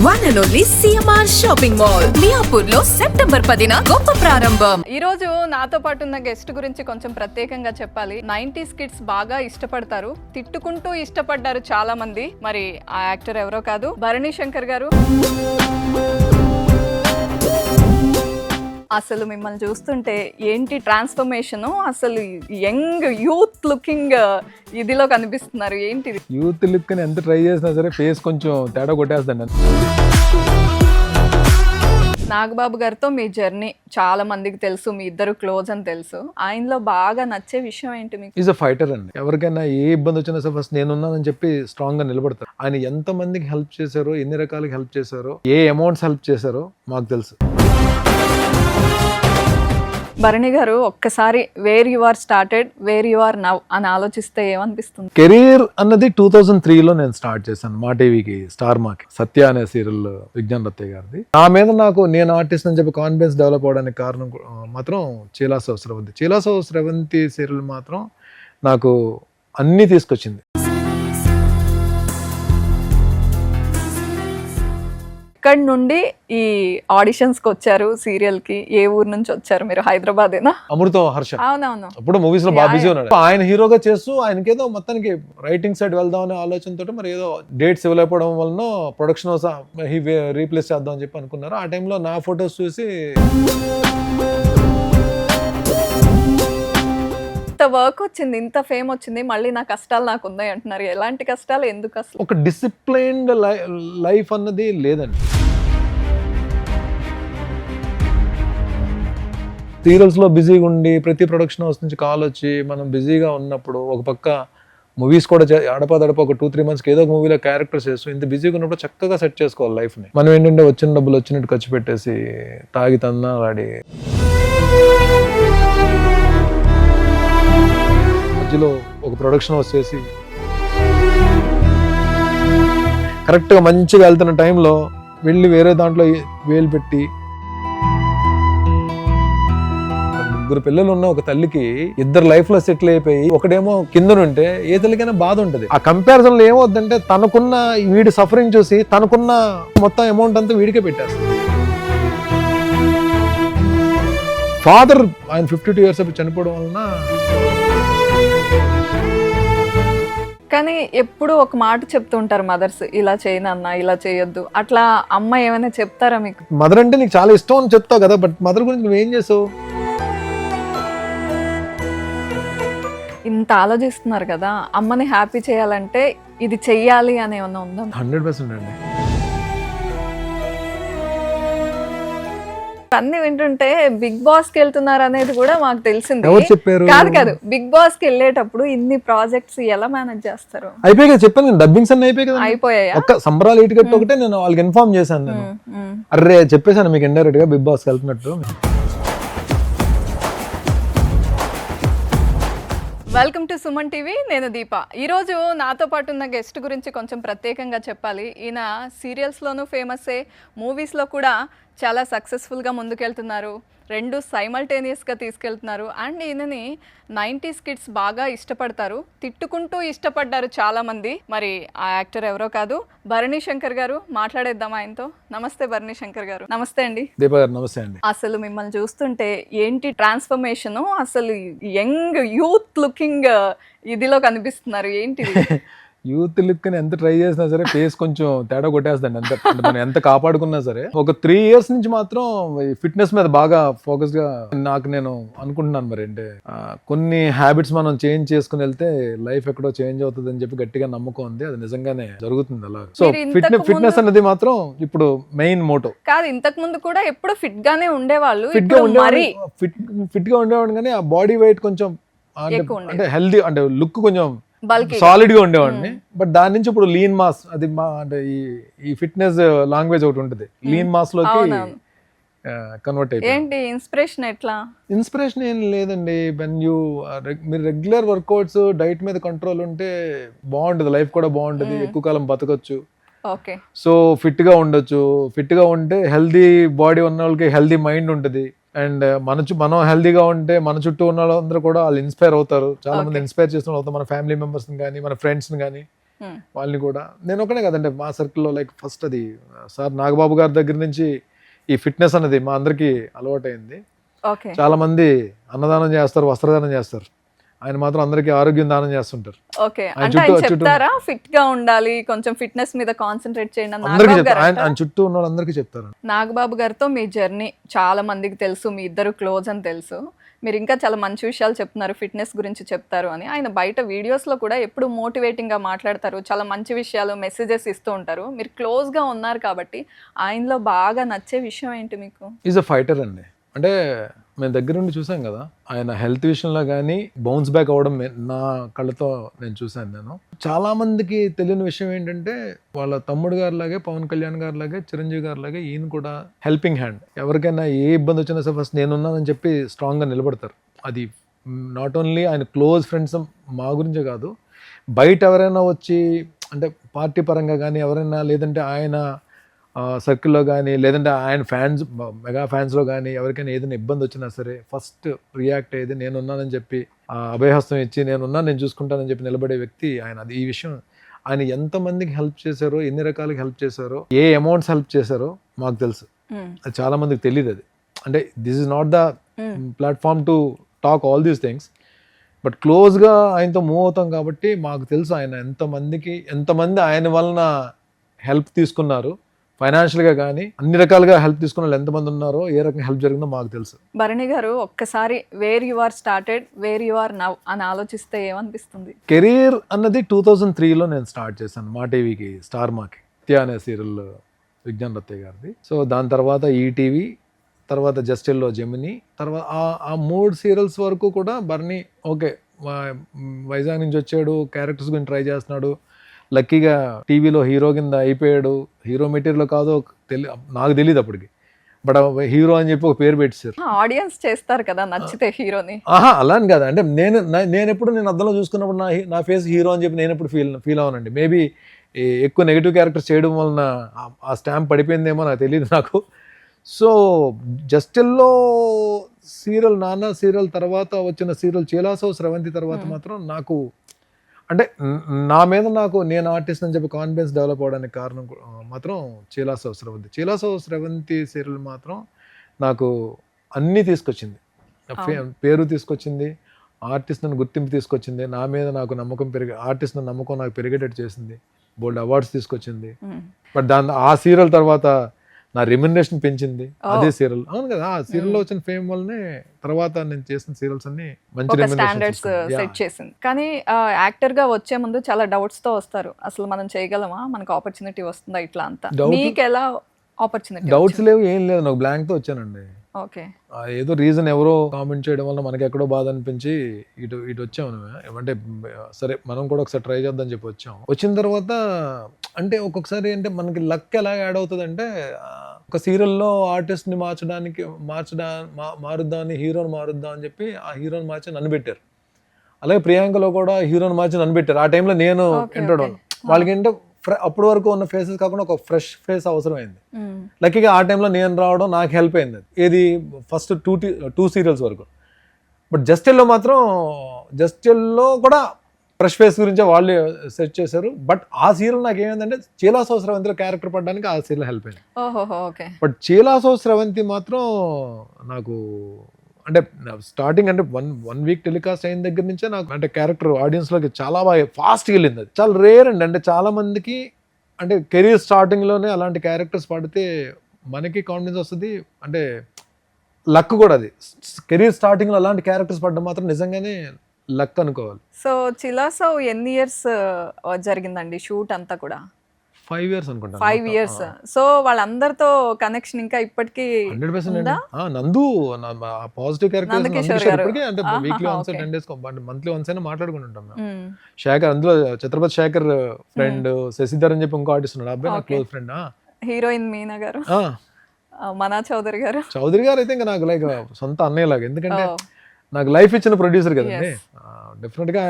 One and only CMR shopping mall Miyapur లో September 10న గొప్ప ప్రారంభం. ఈ రోజు నాతో పాటు ఉన్న గెస్ట్ గురించి కొంచెం ప్రత్యేకంగా చెప్పాలి. 90s కిడ్స్ బాగా ఇష్టపడతారు, తిట్టుకుంటూ ఇష్టపడ్డారు చాలా మంది. మరి ఆ యాక్టర్ ఎవరో కాదు, భరణి శంకర్ గారు. అసలు మిమ్మల్ని చూస్తుంటే ఏంటి ట్రాన్స్ఫర్మేషన్, అసలు యంగ్ యూత్ లుకింగ్ ఇదిలో కనిపిస్తున్నారు. ఏంటిది యూత్ లుక్ అని ఎంత ట్రై చేసినా సరే ఫేస్ కొంచెం తేడా కొట్టేస్తాను. నాగబాబు గారితో మీ జర్నీ చాలా మందికి తెలుసు, మీ ఇద్దరు క్లోజ్ అని తెలుసు. ఆయనలో బాగా నచ్చే విషయం ఏంటి మీకు? ఈజ్ అ ఫైటర్ అండి. ఎవరికైనా ఏ ఇబ్బంది వచ్చినా సరే ఫస్ట్ నేనున్నానని చెప్పి స్ట్రాంగ్ గా నిలబడతారు. ఆయన ఎంత మందికి హెల్ప్ చేశారో, ఎన్ని రకాలుగా హెల్ప్ చేశారో, ఏ అమౌంట్స్ హెల్ప్ చేశారో మాకు తెలుసు. భరణి గారు, ఒక్కసారి where you are started, where you are now అని ఆలోచిస్తే ఏమనిపిస్తుంది? కెరీర్ అన్నది 2003లో నేను స్టార్ట్ చేశాను. మా టీవీకి స్టార్ మాకి సత్య అనే సీరియల్ విజ్ఞాన్ రత్తయ్య గారిది. నా మీద నేను ఆర్టిస్ట్ అని చెప్పి కాన్ఫిడెన్స్ డెవలప్ అవడానికి కారణం మాత్రం చీలాసో స్రవంతి. చీలాసో స్రవంతి సీరియల్ మాత్రం నాకు అన్నీ తీసుకొచ్చింది. ఇక్కడ నుండి ఈ ఆడిషన్స్ కి వచ్చారు సీరియల్ కి. ఏ ఊరు నుంచి వచ్చారు మీరు? హైదరాబాదేనా? అమృతం హర్ష. అవునవును. అప్పుడు మూవీస్ లో బాగా బిజీ ఉన్నాడు. ఆయన హీరోగా చేస్తూ ఆయనకి ఏదో మొత్తానికి రైటింగ్ సైడ్ వెళ్దాం అనే ఆలోచనతో మరి ఏదో డేట్స్ ఇవ్వలేకపోవడం వలన ప్రొడక్షన్ రీప్లేస్ చేద్దాం అని చెప్పి అనుకున్నారు. ఆ టైంలో నా ఫొటోస్ చూసి ఇంత వర్క్ వచ్చింది, ఇంత ఫేమ్ వచ్చింది, మళ్ళీ నా కష్టాలు నాకు ఉన్నాయి అంటున్నారు. ఎలాంటి కష్టాలు, ఎందుకు? అసలు ఒక డిసిప్లైన్డ్ లైఫ్ అన్నది లేదండి. సీరియల్స్ లో బిజీగా ఉండి ప్రతి ప్రొడక్షన్ హౌస్ నుంచి కాల్ వచ్చి మనం బిజీగా ఉన్నప్పుడు, ఒక పక్క మూవీస్ కూడా అడపదడప ఒక 2-3 months ఏదో ఒక మూవీలో క్యారెక్టర్స్ చేస్తూ ఇంత బిజీగా ఉన్నప్పుడు చక్కగా సెట్ చేసుకోవాలి లైఫ్ ని. మనం ఏంటంటే వచ్చిన డబ్బులు వచ్చినట్టు ఖర్చు పెట్టేసి తాగి తన్నాడి మధ్యలో ఒక ప్రొడక్షన్ హౌస్ చేసి కరెక్ట్గా మంచిగా వెళ్తున్న టైంలో వెళ్ళి వేరే దాంట్లో వేలు పెట్టి, 3 పిల్లలు ఉన్న ఒక తల్లికి 2 లైఫ్ లో సెటిల్ అయిపోయి ఒకడేమో కిందనుంటే ఏ తల్లికైనా బాధ ఉంటుంది. ఆ కంపారిజన్ లో ఏమవుతుందంటే తనకున్న వీడి సఫరింగ్ చూసి తనకున్న మొత్తం అమౌంట్ అంతా వీడికే పెట్టేస్తుంది. ఫాదర్ ఆయన 52 years అప్పుడు చనిపోవడం వలన. కానీ ఎప్పుడు ఒక మాట చెప్తుంటారు మదర్స్, ఇలా చేయనన్నా, ఇలా చేయొద్దు. అట్లా అమ్మ ఏమైనా చెప్తారా మీకు? మదర్ అంటే నీకు చాలా ఇష్టం అని చెప్తావు కదా, బట్ మదర్ గురించి నువ్వేం చేసావు? ఇంత ఆలోచిస్తున్నారు కదా, అమ్మని హ్యాపీ చేయాలంటే ఇది చెయ్యాలి అని ఏమన్నా ఉందా? 100% అండి. అన్ని వింటుంటే బిగ్ బాస్ కి వెళ్తున్నారు అనేది కూడా మాకు తెలిసింది. ఎవరు చెప్పారు? కాదు, బిగ్ బాస్ కి వెళ్ళేటప్పుడు ఇన్ని ప్రాజెక్ట్స్ ఎలా మేనేజ్ చేస్తారు? అయిపోయి కదా చెప్పాను నేను, డబ్బింగ్స్ అన్ని అయిపోయి కదా. అయిపోయాయా? ఒక్క సంబరాలు ఇటు కట్టి ఒకటే నేను వాళ్ళకి ఇన్ఫార్మ్ చేశాను. నేను అర్రే చెప్పేశాను మీకు ఇండైరెక్ట్ గా బిగ్ బాస్ కి వెళ్తున్నట్టు. వెల్కమ్ టు సుమన్ టీవీ, నేను దీప. ఈరోజు నాతో పాటు ఉన్న గెస్ట్ గురించి కొంచెం ప్రత్యేకంగా చెప్పాలి. ఈయన సీరియల్స్లోనూ ఫేమస్సే, మూవీస్లో కూడా చాలా సక్సెస్ఫుల్గా ముందుకెళ్తున్నారు. 2 సైమల్టేనియస్గా తీసుకెళ్తున్నారు. అండ్ ఈయనని 90s కిడ్స్ బాగా ఇష్టపడతారు, తిట్టుకుంటూ ఇష్టపడ్డారు చాలా మంది. మరి ఆ యాక్టర్ ఎవరో కాదు, భరణి శంకర్ గారు. మాట్లాడేద్దాం ఆయనతో. నమస్తే భరణి శంకర్ గారు. నమస్తే అండి. దీప గారు నమస్తే అండి. అసలు మిమ్మల్ని చూస్తుంటే ఏంటి ట్రాన్స్ఫర్మేషన్, అసలు యంగ్ యూత్ లుకింగ్ ఇదిలో కనిపిస్తున్నారు. ఏంటిది? యూత్ లుక్ అని ఎంత ట్రై చేసినా సరే ఫేస్ కొంచెం తేడా కొట్టేస్తాండి. అంత మనం ఎంత కాపాడుకున్నా సరే. ఒక 3 years నుంచి మాత్రం ఫిట్నెస్ మీద బాగా ఫోకస్ గా నేను అనుకుంటున్నాను. మరి అంటే కొన్ని హ్యాబిట్స్ మనం చేంజ్ చేసుకుని వెళ్తే లైఫ్ ఎక్కడో చేంజ్ అవుతుంది అని చెప్పి గట్టిగా నమ్మకం ఉంది. అది నిజంగానే జరుగుతుంది అలా. సో ఫిట్నెస్ అనేది మాత్రం ఇప్పుడు మెయిన్ మోటో. కాదు, ఇంతకు ముందు కూడా ఎప్పుడు ఫిట్ గానే ఉండేవాళ్ళు. ఫిట్ గా ఉండేవాడు కానీ ఆ బాడీ వెయిట్ కొంచెం అంటే హెల్దీ, అంటే లుక్ కొంచెం సాలిడ్ గా ఉండేవాడిని. బట్ దాని నుంచి ఇప్పుడు లీన్ మాస్, అది అంటే ఈ ఫిట్నెస్ లాంగ్వేజ్ ఒకటి ఉంటుంది, లీన్ మాస్ లోకి కన్వర్ట్ అయిపోయింది. ఏంటి ఇన్స్పిరేషన్? ఎట్లా ఇన్స్పిరేషన్ ఏం లేదండి. మీరు రెగ్యులర్ వర్కౌట్స్, డైట్ మీద కంట్రోల్ ఉంటే బాగుంటుంది, లైఫ్ కూడా బాగుంటుంది, ఎక్కువ కాలం బతకొచ్చు. ఓకే. సో ఫిట్ గా ఉండొచ్చు. ఫిట్ గా ఉంటే హెల్దీ బాడీ ఉన్న వాళ్ళకి హెల్దీ మైండ్ ఉంటుంది. అండ్ మనం హెల్దీగా ఉంటే మన చుట్టూ ఉన్న వాళ్ళందరూ కూడా వాళ్ళు ఇన్స్పైర్ అవుతారు. చాలా మంది ఇన్స్పైర్ చేస్తున్న అవుతారు, మన ఫ్యామిలీ మెంబర్స్ని కానీ మన ఫ్రెండ్స్ని కానీ. వాళ్ళని కూడా నేను ఒకనే కదండి మా సర్కిల్లో లైక్ ఫస్ట్ అది సార్ నాగబాబు గారి దగ్గర నుంచి ఈ ఫిట్నెస్ అనేది మా అందరికీ అలవాటైంది. ఓకే. చాలా మంది అన్నదానం చేస్తారు, వస్త్రదానం చేస్తారు, ఆయన మాత్రం అందరికీ ఆరోగ్యం దానం చేస్తుంటారు. ఓకే. అంటే ఆయన చెప్తారా ఫిట్ గా ఉండాలి, కొంచెం ఫిట్నెస్ మీద కాన్సన్ట్రేట్ చేయండి అని అందరికీ నాగబాబు చెప్తారు, గారు ఆయన చుట్టూ ఉన్న వాళ్ళందరికీ చెప్తారు. నాగబాబు గారితో మీ జర్నీ చాలా మందికి తెలుసు, మీ ఇద్దరు క్లోజ్ అని తెలుసు, మీరు ఇంకా చాలా మంచి విషయాలు చెప్తున్నారు, ఫిట్నెస్ గురించి చెప్తారు అని. ఆయన బయట వీడియోస్లో కూడా ఎప్పుడు మోటివేటింగ్గా మాట్లాడతారు, చాలా మంచి విషయాలు మెసేజెస్ ఇస్తూ ఉంటారు. మీరు క్లోజ్గా ఉన్నారు కాబట్టి ఆయనలో బాగా నచ్చే విషయం ఏంటి మీకు? ఈజ్ అ ఫైటర్ అండి. అంటే మేము దగ్గర నుండి చూసాం కదా, ఆయన హెల్త్ విషయంలో కానీ బౌన్స్ బ్యాక్ అవ్వడం నా కళ్ళతో నేను చూశాను. నేను చాలా మందికి తెలియని విషయం ఏంటంటే వాళ్ళ తమ్ముడు గారి లాగే, పవన్ కళ్యాణ్ గారి లాగే, చిరంజీవి గారి లాగే ఈయన కూడా హెల్పింగ్ హ్యాండ్. ఎవరికైనా ఏ ఇబ్బంది వచ్చినా సరే ఫస్ట్ నేనున్నానని చెప్పి స్ట్రాంగ్గా నిలబడతారు. అది నాట్ ఓన్లీ ఆయన క్లోజ్ ఫ్రెండ్స్ మా గురించే కాదు, బయట ఎవరైనా వచ్చి అంటే పార్టీ పరంగా కానీ ఎవరైనా, లేదంటే ఆయన సర్కిల్లో కానీ, లేదంటే ఆయన ఫ్యాన్స్ మెగా ఫ్యాన్స్లో కానీ ఎవరికైనా ఏదైనా ఇబ్బంది వచ్చినా సరే ఫస్ట్ రియాక్ట్ అయ్యేది నేనున్నానని చెప్పి, అభయహస్తం ఇచ్చి నేనున్నాను, నేను చూసుకుంటానని చెప్పి నిలబడే వ్యక్తి ఆయన. అది ఈ విషయం ఆయన ఎంతమందికి హెల్ప్ చేశారో, ఎన్ని రకాలకి హెల్ప్ చేశారో, ఏ అమౌంట్స్ హెల్ప్ చేశారో మాకు తెలుసు. అది చాలా మందికి తెలియదు. అది అంటే this is not the platform to talk all these things, but క్లోజ్గా ఆయనతో మూవ్ అవుతాం కాబట్టి మాకు తెలుసు ఆయన ఎంతమంది ఆయన వలన హెల్ప్ తీసుకున్నారు, ఫైనాన్షియల్గా కానీ అన్ని రకాలుగా హెల్ప్ తీసుకున్న వాళ్ళు ఎంతమంది ఉన్నారో, ఏ రకంగా హెల్ప్ జరిగిందో మాకు తెలుసు. భరణి గారు ఒక్కసారి where you are started, where you are now అని ఆలోచిస్తే ఏమనిపిస్తుంది? కెరీర్ అన్నది 2003లో నేను స్టార్ట్ చేశాను మా టీవీకి, స్టార్ మాకి నిత్య అనే సీరియల్ విజ్ఞాన్ రత్తయ్య గారిది. సో దాని తర్వాత ఈటీవీ, తర్వాత జస్టిల్లో జెమిని, తర్వాత ఆ 3 సీరియల్స్ వరకు కూడా భరణి ఓకే వైజాగ్ నుంచి వచ్చాడు, క్యారెక్టర్స్ గురించి ట్రై చేస్తున్నాడు, లక్కీగా టీవీలో హీరో కింద అయిపోయాడు. హీరో మెటీరియల్ కాదో నాకు తెలియదు అప్పటికి, బట్ హీరో అని చెప్పి ఒక పేరు పెట్టారు. ఆడియన్స్ చేస్తారు కదా నచ్చితే హీరోని. అలా అని కాదు, అంటే నేను ఎప్పుడు నేను అద్దంలో చూసుకున్నప్పుడు నా ఫేస్ హీరో అని చెప్పి నేను ఎప్పుడు ఫీల్ అవ్వనండి. మేబీ ఎక్కువ నెగిటివ్ క్యారెక్టర్స్ చేయడం వలన ఆ స్టాంప్ పడిపోయిందేమో నాకు తెలియదు నాకు. సో జస్టిల్లో సీరియల్, నాన్న సీరియల్ తర్వాత వచ్చిన సీరియల్ చీలాసో స్రవంతి తర్వాత మాత్రం నాకు అంటే నా మీద నేను ఆర్టిస్ట్ అని చెప్పి కాన్ఫిడెన్స్ డెవలప్ అవడానికి కారణం మాత్రం చీలాసో స్రవంతి సీరియల్ మాత్రం నాకు అన్నీ తీసుకొచ్చింది. పేరు తీసుకొచ్చింది, ఆర్టిస్ట్ నన్ను గుర్తింపు తీసుకొచ్చింది, నా మీద నాకు నమ్మకం ఆర్టిస్ట్ నమ్మకం నాకు పెరిగేటట్టు చేసింది, బోల్డ్ అవార్డ్స్ తీసుకొచ్చింది. బట్ ఆ సీరియల్ తర్వాత నా రెమ్యునరేషన్ పెంచింది అదే సీరియల్. అవును కదా, ఆ సీరియల్లో వచ్చిన ఫేమ్ వల్లనే తర్వాత నేను చేసిన సీరియల్స్ అన్ని మంచి స్టాండర్డ్స్ సెట్ చేసింది. కానీ యాక్టర్ గా వచ్చే ముందు చాలా డౌట్స్ తో వస్తారు, అసలు మనం చేయగలమా, మనకు ఆపర్చునిటీ వస్తుందా, ఇట్లా అంతా. మీకు ఎలా ఆపర్చునిటీ? డౌట్స్ లేవు, ఏం లేదు, నాకు బ్లాంక్ తో వచ్చానండి. ఓకే. ఏదో రీజన్ ఎవరో కామెంట్ చేయడం వల్ల మనకి ఎక్కడో బాధ అనిపించి ఇటు వచ్చాము. అంటే సరే మనం కూడా ఒకసారి ట్రై చేద్దాం చెప్పి వచ్చాము. వచ్చిన తర్వాత అంటే ఒక్కొక్కసారి అంటే మనకి లక్ ఎలా యాడ్ అవుతుంది అంటే, ఒక సీరియల్లో ఆర్టిస్ట్ని మారుద్దామని హీరోని మారుద్దాం అని చెప్పి ఆ హీరోని మార్చి నన్ను పెట్టారు. అలాగే ప్రియాంకలో కూడా హీరోని మార్చి నన్ను పెట్టారు. ఆ టైంలో నేను ఎంటర్ వాళ్ళకి ఏంటో అప్పటి వరకు ఉన్న ఫేసెస్ కాకుండా ఒక ఫ్రెష్ ఫేస్ అవసరమైంది. లక్కీగా ఆ టైంలో నేను రావడం నాకు హెల్ప్ అయింది. ఏది ఫస్ట్ 2 సీరియల్స్ వరకు. బట్ జస్టిల్లో కూడా ఫ్రెష్ ఫేస్ గురించి వాళ్ళే సెట్ చేశారు. బట్ ఆ సీరియల్ నాకు ఏమైందంటే చీలాసో స్రవంతిలో క్యారెక్టర్ పడడానికి ఆ సీరియల్ హెల్ప్ అయింది. బట్ చీలాసో స్రవంతి మాత్రం నాకు అంటే స్టార్టింగ్ అంటే వన్ వీక్ టెలికాస్ట్ అయిన దగ్గర నుంచే నాకు అంటే క్యారెక్టర్ ఆడియన్స్లోకి చాలా బాగా ఫాస్ట్గా వెళ్ళింది. అది చాలా రేర్ అండి. అంటే చాలా మందికి అంటే కెరీర్ స్టార్టింగ్లోనే అలాంటి క్యారెక్టర్స్ పడితే మనకి కాన్ఫిడెన్స్ వస్తుంది, అంటే లక్ కూడా. అది కెరీర్ స్టార్టింగ్లో అలాంటి క్యారెక్టర్స్ పడడం మాత్రం నిజంగానే లక్ అనుకోవాలి. సో చిలాసో ఎన్ని ఇయర్స్ జరిగిందండి షూట్ అంతా కూడా? 5 years అనుకుంటా. 5 years. సో వాళ్ళందరితో కనెక్షన్ ఇంకా ఇప్పటికీ 100%. నందు పాజిటివ్ క్యారెక్టర్ అంటే weekly once 10 days monthly once అయినా మాట్లాడుకుంటుంటాం. శేఖర్, అందులో ఛత్రపతి శేఖర్ ఫ్రెండ్ శశిధర్ అని చెప్పి ఇంకో ఆర్టిస్ట్ ఉన్నాడు, అబ్బాయి నాకు క్లోజ్ ఫ్రెండ్. హీరోయిన్ మీనా గారు, మనా చౌదరి గారు అయితే ఇంకా నాకు లైక్ సొంత అన్నయ్య లాగా, ఎందుకంటే నాకు లైఫ్ ఇచ్చిన ప్రొడ్యూసర్ కదండి. డెఫినెట్గా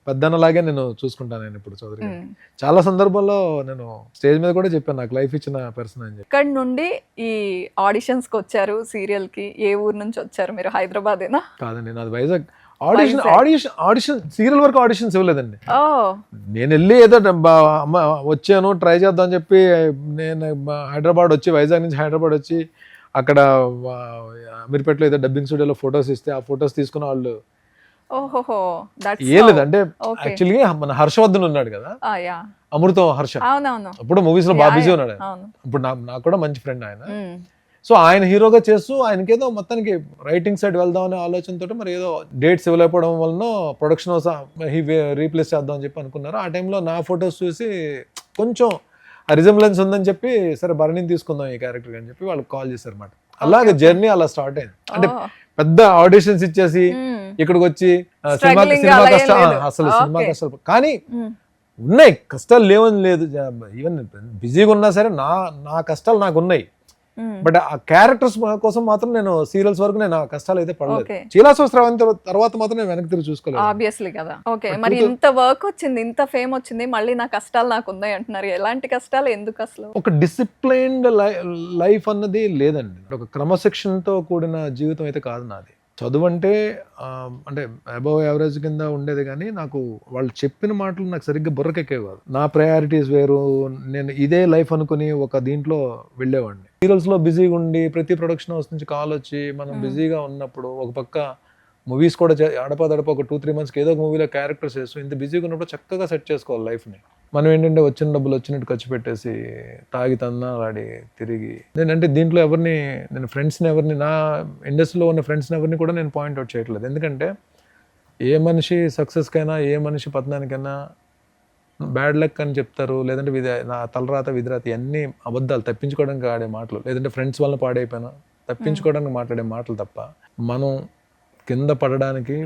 పెద్దన్నలాగే నేను చూసుకుంటాను. నేను ఇప్పుడు చౌదరి గారు చాలా సందర్భాల్లో నేను స్టేజ్ మీద కూడా చెప్పాను, నాకు లైఫ్ ఇచ్చిన పర్సన్ అని చెప్పి. ఇక్కడ నుండి ఈ ఆడిషన్స్కి వచ్చారు సీరియల్కి, ఏ ఊరు నుంచి వచ్చారు మీరు? హైదరాబాదేనా? కాదండి, నాది వైజాగ్. ఆడిషన్ సీరియల్ వరకు ఆడిషన్స్ ఇవ్వలేదండి. ఓ నేను వెళ్ళి ఏదో అమ్మ వచ్చాను ట్రై చేద్దాం అని చెప్పి నేను హైదరాబాద్ వచ్చి, వైజాగ్ నుంచి హైదరాబాద్ వచ్చి అక్కడ అమీర్పేటలో ఏదో డబ్బింగ్ స్టూడియోలో ఫొటోస్ ఇస్తే ఆ ఫొటోస్ తీసుకున్న వాళ్ళు ఓహోహో ఏం లేదు. అంటే యాక్చువల్లీ మన హర్షవర్ధన్ ఉన్నాడు కదా, అమృతం హర్ష, అవునవును ఇప్పుడు మూవీస్ లో బాగా బిజీ ఉన్నాడు. ఇప్పుడు నాకు కూడా మంచి ఫ్రెండ్ ఆయన. సో ఆయన హీరోగా చేస్తూ ఆయనకేదో మొత్తానికి రైటింగ్ సైడ్ వెళ్దాం అనే ఆలోచనతో మరి ఏదో డేట్స్ ఇవ్వలేకపోవడం వలన ప్రొడక్షన్ హౌస్ రీప్లేస్ చేద్దాం అని చెప్పి అనుకున్నారు. ఆ టైంలో నా ఫొటోస్ చూసి కొంచెం రిజంబ్లెన్స్ ఉందని చెప్పి సరే భరణిని తీసుకుందాం ఈ క్యారెక్టర్ అని చెప్పి వాళ్ళకి కాల్ చేశారు అన్నమాట. అలాగే జర్నీ అలా స్టార్ట్ అయింది. అంటే పెద్ద ఆడిషన్స్ ఇచ్చేసి ఇక్కడికి వచ్చి సినిమా కష్టాలు, అసలు సినిమా కష్టాలు కానీ ఉన్నాయి, కష్టాలు లేవని లేదు. ఈవెన్ బిజీగా ఉన్నా సరే నా కష్టాలు నాకు ఉన్నాయి. బట్ ఆ క్యారెక్టర్స్ కోసం మాత్రం నేను సీరియల్స్ వరకు నేను ఆ కష్టాలు అయితే పడలేదు. చీలాసోత్సవం తర్వాత మాత్రం నేను వెనక్కి తిరిగి చూసుకోలేదు. ఆబ్వియస్లీ కదా. ఓకే, మరి ఇంత వర్క్ వచ్చింది, ఇంత ఫేమ్ వచ్చింది, మళ్ళీ నా కష్టాలు నాకు ఉన్నాయి అంటున్నారు. ఎలాంటి కష్టాలు, ఎందుకు అసలు? ఒక డిసిప్లైన్డ్ లైఫ్ అన్నది లేదండి. ఒక క్రమశిక్షణతో కూడిన జీవితం అయితే కాదు నాది. చదువు అంటే అబవ్ యావరేజ్ కింద ఉండేది, కానీ నాకు వాళ్ళు చెప్పిన మాటలు నాకు సరిగ్గా బుర్రకెక్కే కాదు. నా ప్రయారిటీస్ వేరు, నేను ఇదే లైఫ్ అనుకుని ఒక దీంట్లో వెళ్ళేవాడిని. సీరియల్స్ లో బిజీగా ఉండి ప్రతి ప్రొడక్షన్ హౌస్ నుంచి కాల్ వచ్చి మనం బిజీగా ఉన్నప్పుడు, ఒక పక్క మూవీస్ కూడా అడపదడప ఒక 2-3 మంత్స్కి ఏదో ఒక మూవీలో క్యారెక్టర్స్ వేస్తూ ఇంత బిజీగా ఉన్నప్పుడు చక్కగా సెట్ చేసుకోవాలి లైఫ్ని. మనం ఏంటంటే వచ్చిన డబ్బులు వచ్చినట్టు ఖర్చు పెట్టేసి తాగి తన్నాలాడి తిరిగి, నేనంటే దీంట్లో నేను ఫ్రెండ్స్ని ఎవరిని, నా ఇండస్ట్రీలో ఉన్న ఫ్రెండ్స్ని ఎవరిని కూడా నేను పాయింట్అవుట్ చేయట్లేదు. ఎందుకంటే ఏ మనిషి సక్సెస్కైనా ఏ మనిషి పతనానికైనా బ్యాడ్ లక్ అని చెప్తారు, లేదంటే నా తలరాత విధిరాత ఇవన్నీ అబద్ధాలు, తప్పించుకోవడానికి ఆడే మాటలు, లేదంటే ఫ్రెండ్స్ వల్ల పాడైపోయినా తప్పించుకోవడానికి మాట్లాడే మాటలు తప్ప, మనం కింద పడడానికి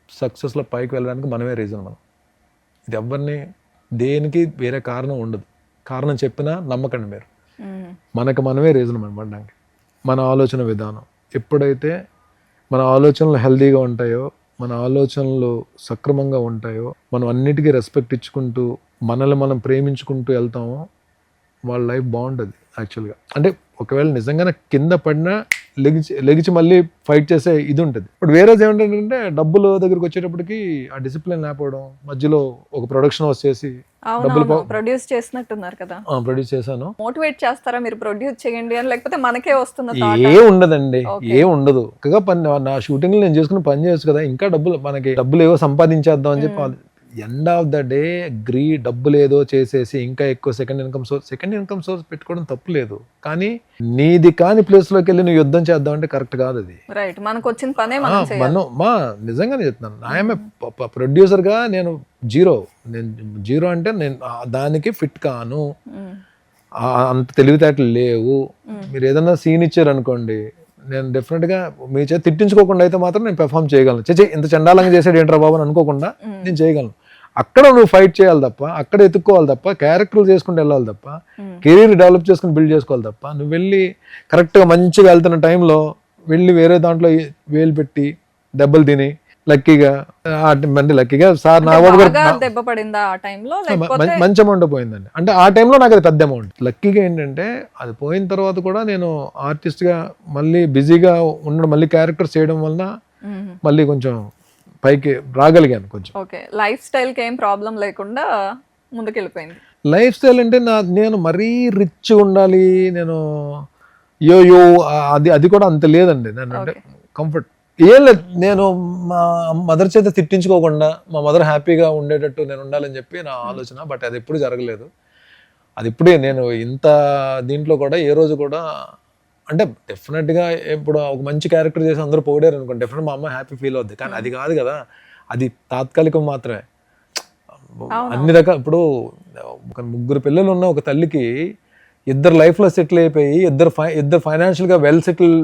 సక్సెస్లో పైకి వెళ్ళడానికి మనమే రీజన్. మనం ఇది ఎవరిని దేనికి వేరే కారణం ఉండదు. కారణం చెప్పినా నమ్మకండి మీరు, మనకు మనమే రీజన్ మనం పడడానికి. మన ఆలోచన విధానం ఎప్పుడైతే మన ఆలోచనలు హెల్దీగా ఉంటాయో, మన ఆలోచనలు సక్రమంగా ఉంటాయో, మనం అన్నిటికీ రెస్పెక్ట్ ఇచ్చుకుంటూ మనల్ని మనం ప్రేమించుకుంటూ వెళ్తామో వాళ్ళ లైఫ్ బాగుంటుంది యాక్చువల్గా. అంటే ఒకవేళ నిజంగానే కింద పడినా లెగిచి మళ్ళీ ఫైట్ చేసే ఇది ఉంటుంది. ఇప్పుడు వేరే ఏమంటే డబ్బులు దగ్గరికి వచ్చేటప్పటికి ఆ డిసిప్లిన్ లేకపోవడం, మధ్యలో ఒక ప్రొడక్షన్ హౌస్ చేసి డబ్బులు ప్రొడ్యూస్ చేసినట్టున్నారు కదా. ప్రొడ్యూస్ చేశాను. మోటివేట్ చేస్తారా మీరు ప్రొడ్యూస్ చేయండి అని, లేకపోతే మనకే వస్తుంది? ఏ ఉండదండి, ఏ ఉండదు. ఇంకా నా షూటింగ్ నేను చేసుకుని పని చేయొచ్చు కదా, ఇంకా మనకి డబ్బులు ఏవో సంపాదించేద్దాం అని చెప్పి ఎండ్ ఆఫ్ ద డే డబ్బులు ఏదో చేసేసి ఇంకా ఎక్కువ సెకండ్ ఇన్కమ్ సోర్స్ పెట్టుకోవడం తప్పు లేదు. కానీ నీది కాని ప్లేస్ లోకి వెళ్ళి నువ్వు యుద్ధం చేద్దాం అంటే కరెక్ట్ కాదు. అది రైట్, మనకు వచ్చిన పనే నిజంగానే చెప్తున్నాను. ఐఎమ్ ప్రొడ్యూసర్ గా నేను జీరో అంటే నేను దానికి ఫిట్ కాను, అంత తెలివితేటలు లేవు. మీరు ఏదైనా సీన్ ఇచ్చారు అనుకోండి, నేను డెఫినెట్గా మీ చేతి తిట్టించుకోకుండా అయితే మాత్రం నేను పెర్ఫామ్ చేయగలను. ఇంత చండాలంగా చేసాడు ఏంట్రా బాబు అని అనుకోకుండా నేను చేయగలను. అక్కడ నువ్వు ఫైట్ చేయాలి తప్ప, అక్కడ ఎత్తుక్కోవాలి తప్ప, క్యారెక్టర్లు చేసుకుంటూ వెళ్ళాలి తప్ప, కెరీర్ డెవలప్ చేసుకుని బిల్డ్ చేసుకోవాలి తప్ప, నువ్వు వెళ్ళి కరెక్ట్గా మంచిగా వెళ్తున్న టైంలో వెళ్ళి వేరే దాంట్లో వేలు పెట్టి దెబ్బలు తిని లక్కీగా సార్ నా దెబ్బ పడిందా ఆ టైంలో, మంచి అమౌంట్ పోయిందండి. అంటే ఆ టైంలో నాకు అది పెద్ద అమౌంట్. లక్కీగా ఏంటంటే అది పోయిన తర్వాత కూడా నేను ఆర్టిస్ట్గా మళ్ళీ బిజీగా ఉండడం, మళ్ళీ క్యారెక్టర్స్ చేయడం వలన మళ్ళీ కొంచెం పైకి రాగలిగాను కొంచెం. ఓకే, లైఫ్ స్టైల్కి ఏం ప్రాబ్లం లేకుండా ముందుకెళ్ళిపోయింది. లైఫ్ స్టైల్ అంటే నేను మరీ రిచ్ ఉండాలి, నేను అది కూడా అంత లేదండి. నేను అంటే కంఫర్ట్ ఏం లేదు. నేను మా మదర్ చేత తిట్టించుకోకుండా మా మదర్ హ్యాపీగా ఉండేటట్టు నేను ఉండాలని చెప్పి నా ఆలోచన. బట్ అది ఎప్పుడు జరగలేదు. అది ఇప్పుడే నేను ఇంత దీంట్లో కూడా ఏ రోజు కూడా అంటే డెఫినెట్గా ఇప్పుడు ఒక మంచి క్యారెక్టర్ చేసి అందరూ పోడారు అనుకోండి, డెఫినెట్ మా అమ్మ హ్యాపీ ఫీల్ అవుద్ది. కానీ అది కాదు కదా, అది తాత్కాలికం మాత్రమే. అన్ని రకాల ఇప్పుడు ఒక 3 పిల్లలు ఉన్న ఒక తల్లికి 2 లైఫ్లో సెటిల్ అయిపోయి ఇద్దరు ఫైనాన్షియల్గా వెల్ సెటిల్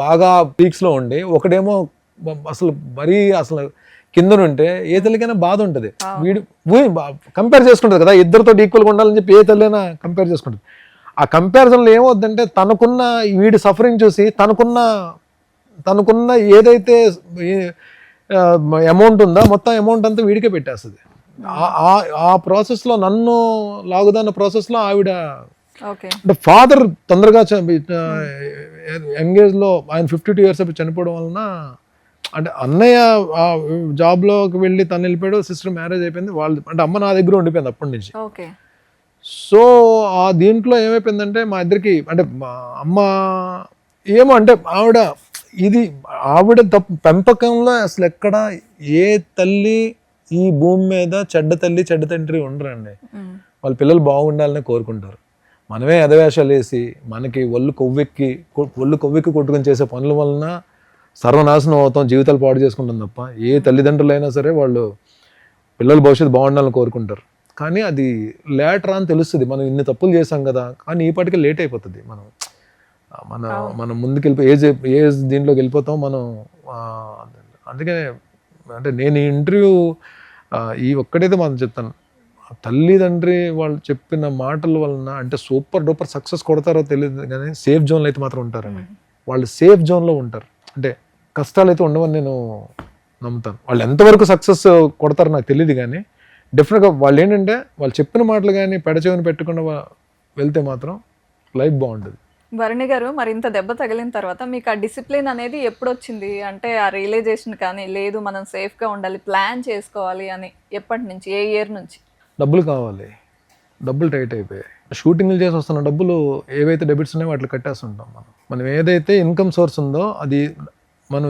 బాగా పీక్స్లో ఉండి, ఒకడేమో అసలు కిందనుంటే ఏ తల్లికైనా బాధ ఉంటుంది. వీడు కంపేర్ చేసుకుంటుంది కదా, ఇద్దరితో ఈక్వల్గా ఉండాలని చెప్పి ఏ తల్లి అయినా కంపేర్ చేసుకుంటుంది. ఆ కంపారిజన్లో ఏమవుద్దంటే తనకున్న వీడి సఫరింగ్ చూసి తనకున్న ఏదైతే అమౌంట్ ఉందో మొత్తం అమౌంట్ అంతా వీడికే పెట్టేస్తుంది. ఆ ప్రాసెస్లో నన్ను లాగుదన్న ప్రాసెస్లో ఆవిడ అంటే ఫాదర్ తొందరగా యంగ్ ఏజ్లో ఆయన 52 years చనిపోవడం వలన అంటే అన్నయ్య ఆ జాబ్లోకి వెళ్ళి తను వెళ్ళిపోయాడు, సిస్టర్ మ్యారేజ్ అయిపోయింది, వాళ్ళు అంటే అమ్మ నా దగ్గర ఉండిపోయింది అప్పటి నుంచి. ఓకే. సో ఆ దీంట్లో ఏమైపోయిందంటే మా ఇద్దరికి అంటే మా అమ్మ ఏమో అంటే ఆవిడ పెంపకంలో అసలు ఎక్కడ ఏ తల్లి ఈ భూమి మీద చెడ్డ తల్లి చెడ్డ తండ్రి ఉండరండి. వాళ్ళ పిల్లలు బాగుండాలని కోరుకుంటారు. మనమే ఎదవేషాలు వేసి మనకి ఒళ్ళు కొవ్వెక్కి కొట్టుకొని చేసే పనుల వలన సర్వనాశనం అవుతాం, జీవితాలు పాడు చేసుకుంటాం తప్ప ఏ తల్లిదండ్రులైనా సరే వాళ్ళు పిల్లల భవిష్యత్తు బాగుండాలని కోరుకుంటారు. కానీ అది లేటర్ అని తెలుస్తుంది, మనం ఇన్ని తప్పులు చేసాం కదా, కానీ ఈ పాటికి లేట్ అయిపోతుంది. మనం ముందుకు ఏజ్ దీంట్లోకి వెళ్ళిపోతాం మనం. అందుకే అంటే నేను ఈ ఇంటర్వ్యూ ఈ ఒక్కటైతే మనం చెప్తాను, తల్లిదండ్రి వాళ్ళు చెప్పిన మాటల వలన అంటే సూపర్ డూపర్ సక్సెస్ కొడతారో తెలియదు కానీ సేఫ్ జోన్లో అయితే మాత్రం ఉంటారండి. వాళ్ళు సేఫ్ జోన్లో ఉంటారు, అంటే కష్టాలు అయితే ఉండవని నేను నమ్ముతాను. వాళ్ళు ఎంతవరకు సక్సెస్ కొడతారో నాకు తెలియదు కానీ డెఫినెట్గా వాళ్ళు ఏంటంటే వాళ్ళు చెప్పిన మాటలు కానీ పెడచెవిని పెట్టకుండా వెళ్తే మాత్రం లైఫ్ బాగుంటుంది. భరణి గారు, మరి ఇంత దెబ్బ తగిలిన తర్వాత మీకు ఆ డిసిప్లిన్ అనేది ఎప్పుడు వచ్చింది? అంటే ఆ రియలైజేషన్ కానీ, లేదు మనం సేఫ్గా ఉండాలి, ప్లాన్ చేసుకోవాలి అని ఎప్పటి నుంచి, ఏ ఇయర్ నుంచి? డబ్బులు కావాలి, డబ్బులు టైట్ అయిపోయాయి. షూటింగ్లు చేసి వస్తున్న డబ్బులు ఏవైతే డెబిట్స్ ఉన్నాయో వాటిని కట్టేస్తుంటాం. మనం ఏదైతే ఇన్కమ్ సోర్స్ ఉందో అది మనం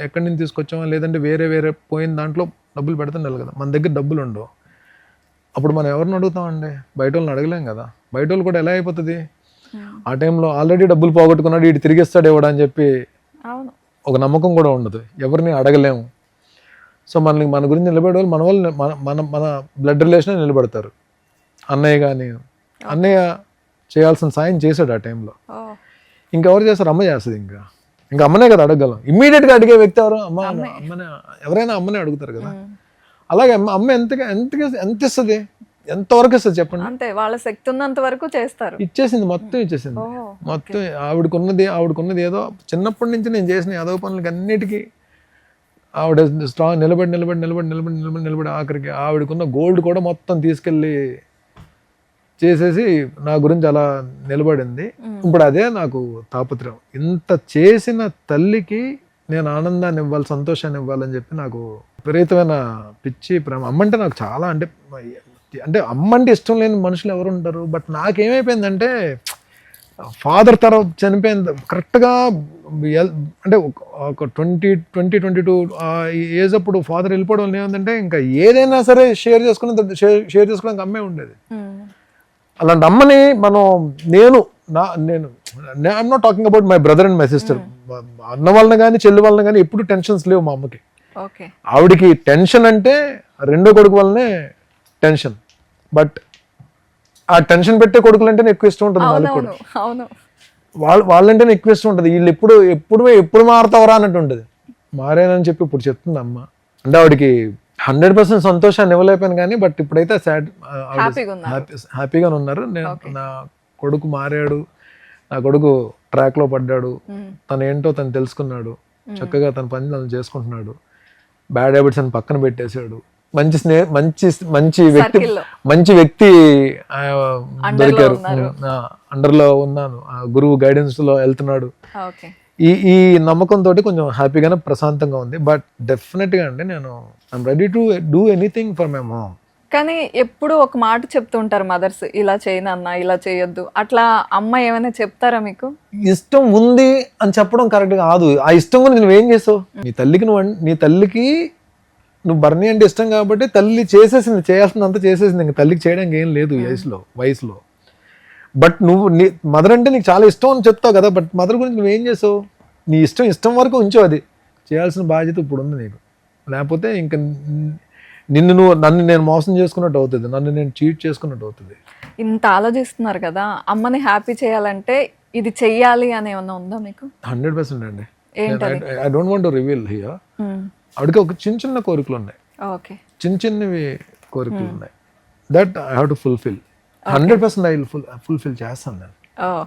ఎక్కడి నుంచి తీసుకొచ్చామో లేదంటే వేరే పోయిన దాంట్లో డబ్బులు పెడుతుండాలి కదా. మన దగ్గర డబ్బులు ఉండవు, అప్పుడు మనం ఎవరిని అడుగుతామండి? బయట వాళ్ళని అడగలేం కదా. బయట వాళ్ళు కూడా ఎలా అయిపోతుంది, ఆ టైంలో ఆల్రెడీ డబ్బులు పోగొట్టుకున్నాడు, వీడు తిరిగిస్తాడు ఇవ్వడం అని చెప్పి ఒక నమ్మకం కూడా ఉండదు, ఎవరిని అడగలేము. సో మన గురించి నిలబడే వాళ్ళు మన వాళ్ళు మన బ్లడ్ రిలేషన్ నిలబడతారు. అన్నయ్య కానీ, అన్నయ్య చేయాల్సిన సాయం చేశాడు ఆ టైంలో. ఇంకెవరు చేస్తారు? అమ్మ చేస్తుంది. ఇంకా అమ్మనే కదా అడగగలం. ఇమ్మీడియట్గా అడిగే వ్యక్తి ఎవరు? అమ్మనే. ఎవరైనా అమ్మనే అడుగుతారు కదా. అలాగే అమ్మ ఎంత ఇస్తుంది, ఎంతవరకు ఇస్తుంది చెప్పండి? అంతే, వాళ్ళ శక్తి ఉన్నంత వరకు చేస్తారు. మొత్తం ఇచ్చేసింది. మొత్తం ఆవిడకున్నది ఏదో చిన్నప్పటి నుంచి నేను చేసిన ఏదో పనులకి అన్నిటికీ ఆవిడ స్ట్రాంగ్ నిలబడి ఆఖరికి ఆవిడకున్న గోల్డ్ కూడా మొత్తం తీసుకెళ్ళి చేసేసి నా గురించి అలా నిలబడింది. ఇప్పుడు అదే నాకు తాపత్రయం. ఇంత చేసిన తల్లికి నేను ఆనందాన్ని ఇవ్వాలి, సంతోషాన్ని ఇవ్వాలని చెప్పి నాకు విపరీతమైన పిచ్చి ప్రేమ. అమ్మంటే నాకు చాలా అంటే అమ్మంటే ఇష్టం లేని మనుషులు ఎవరు ఉంటారు? బట్ నాకేమైపోయిందంటే ఫాదర్ తర్వాత చనిపోయింది కరెక్ట్గా అంటే ఒక 22 ఏజ్ అప్పుడు ఫాదర్ వెళ్ళిపోవడం ఏమందంటే ఇంకా ఏదైనా సరే షేర్ చేసుకోవడానికి అమ్మే ఉండేది. అలాంటి అమ్మని I'm not talking about my brother and my sister. అన్న వాళ్ళని కానీ చెల్లి వాళ్ళని కానీ ఎప్పుడు టెన్షన్స్ లేవు మా అమ్మకి. ఆవిడికి టెన్షన్ అంటే రెండో కొడుకు వల్లనే టెన్షన్. బట్ ఆ టెన్షన్ పెట్టే కొడుకులు అంటేనే ఎక్కువ ఇష్టం ఉంటుంది వాళ్ళకి కూడా. వాళ్ళంటేనే ఎక్కువ ఇష్టం ఉంటుంది. వీళ్ళు ఎప్పుడు మారుతావరా అన్నట్టు ఉంటుంది. మారేనని చెప్పి ఇప్పుడు చెప్తుంది అమ్మ. అంటే ఆవిడకి 100% సంతోషాన్ని ఇవ్వలేకపోయాను కానీ బట్ ఇప్పుడైతే హ్యాపీగా ఉన్నారు. నా కొడుకు మారాడు, నా కొడుకు ట్రాక్ లో పడ్డాడు, తను ఏంటో తను తెలుసుకున్నాడు, చక్కగా తన పని తను చేసుకుంటున్నాడు, బ్యాడ్ హ్యాబిట్స్ అని పక్కన పెట్టేశాడు, మంచి వ్యక్తి దొరికారు, అండర్లో ఉన్నాను, గురువు గైడెన్స్ లో వెళ్తున్నాడు. ఈ నమ్మకం తోటి కొంచెం హ్యాపీగానే ప్రశాంతంగా ఉంది. బట్ డెఫినెట్గా అండి నేను I'm ready to do anything for my mom. కానీ ఎప్పుడు ఒక మాట చెప్తుంటారు మదర్స్, ఇలా చేయనన్నా, ఇలా చేయొద్దు, అట్లా అమ్మ ఏమైనా చెప్తారా మీకు? ఇష్టం ఉంది అని చెప్పడం కరెక్ట్ కాదు. ఆ ఇష్టం కూడా నువ్వేం చేసావు? నీ తల్లికి నువ్వు భరణి అంటే ఇష్టం కాబట్టి తల్లి చేసేసింది, చేయాల్సిందంతా చేసేసింది. ఇంకా తల్లికి చేయడానికి ఏం లేదు వయసులో. బట్ నీ మదర్ అంటే నీకు చాలా ఇష్టం అని చెప్తావు కదా, బట్ మదర్ గురించి నువ్వేం చేసావు? నీ ఇష్టం వరకు ఉంచు, అది చేయాల్సిన బాధ్యత ఇప్పుడు ఉంది నీకు. లేకపోతే ఇంకా నన్ను నేను మోసం చేసుకున్నట్టు అవుతుంది, నన్ను నేను చీట్ చేసుకున్నట్టు అవుతుంది. ఇంత ఆలోచిస్తున్నారు కదా, అమ్మని హ్యాపీ చేయాలంటే ఇది చెయ్యాలి అని ఏమన్నా ఉందా మీకు? 100% అండి. I don't want to reveal here. ఆవిడకి ఒక చిన్న కోరికలు ఉన్నాయి, చిన్నవి కోరికలు ఉన్నాయి. That I have to fulfil. 100% I fulfil చేస్తాను నేను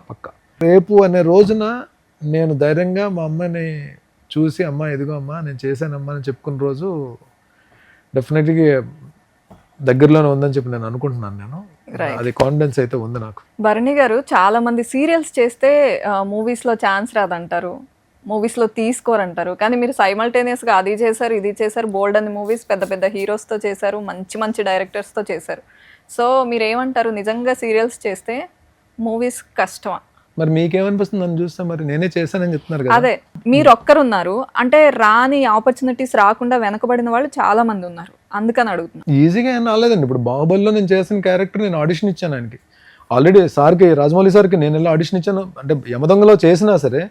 పక్కా. రేపు అనే రోజున నేను ధైర్యంగా మా అమ్మని చూసి, అమ్మ ఎదుగో అమ్మ నేను చేశానమ్మా అని చెప్పుకున్న రోజు డెఫినెట్గా దగ్గరలోనే ఉందని చెప్పి నేను అనుకుంటున్నాను. నేను అది కాన్ఫిడెన్స్ అయితే ఉంది నాకు. భరణి గారు, చాలా మంది సీరియల్స్ చేస్తే మూవీస్ లో ఛాన్స్ రాదంటారు, మూవీస్లో తీసుకోరంటారు, కానీ మీరు సైమల్టేనియస్గా అది చేశారు, ఇది చేశారు, బోల్డ్ అని మూవీస్ పెద్ద పెద్ద హీరోస్తో చేశారు, మంచి మంచి డైరెక్టర్స్తో చేశారు. సో మీరు ఏమంటారు, నిజంగా సీరియల్స్ చేస్తే మూవీస్ కష్టమా? మరి మీకేమనిపిస్తుంది నన్ను చూస్తే? మరి నేనే చేశానని చెప్తున్నారు కదా. అదే మీరు ఒక్కరున్నారు అంటే రాని ఆపర్చునిటీస్ రాకుండా వెనకబడిన వాళ్ళు చాలా మంది ఉన్నారు, అందుకని అడుగుతున్నా. ఈజీగా ఏం రాలేదండి. ఇప్పుడు బాహుబలిలో నేను చేసిన క్యారెక్టర్ నేను ఆడిషన్ ఇచ్చాను ఆయనకి. ఆల్రెడీ సార్కి, రాజమౌళి సార్కి నేను వెళ్ళి ఆడిషన్ ఇచ్చాను. అంటే యమదొంగలో చేసినా సరే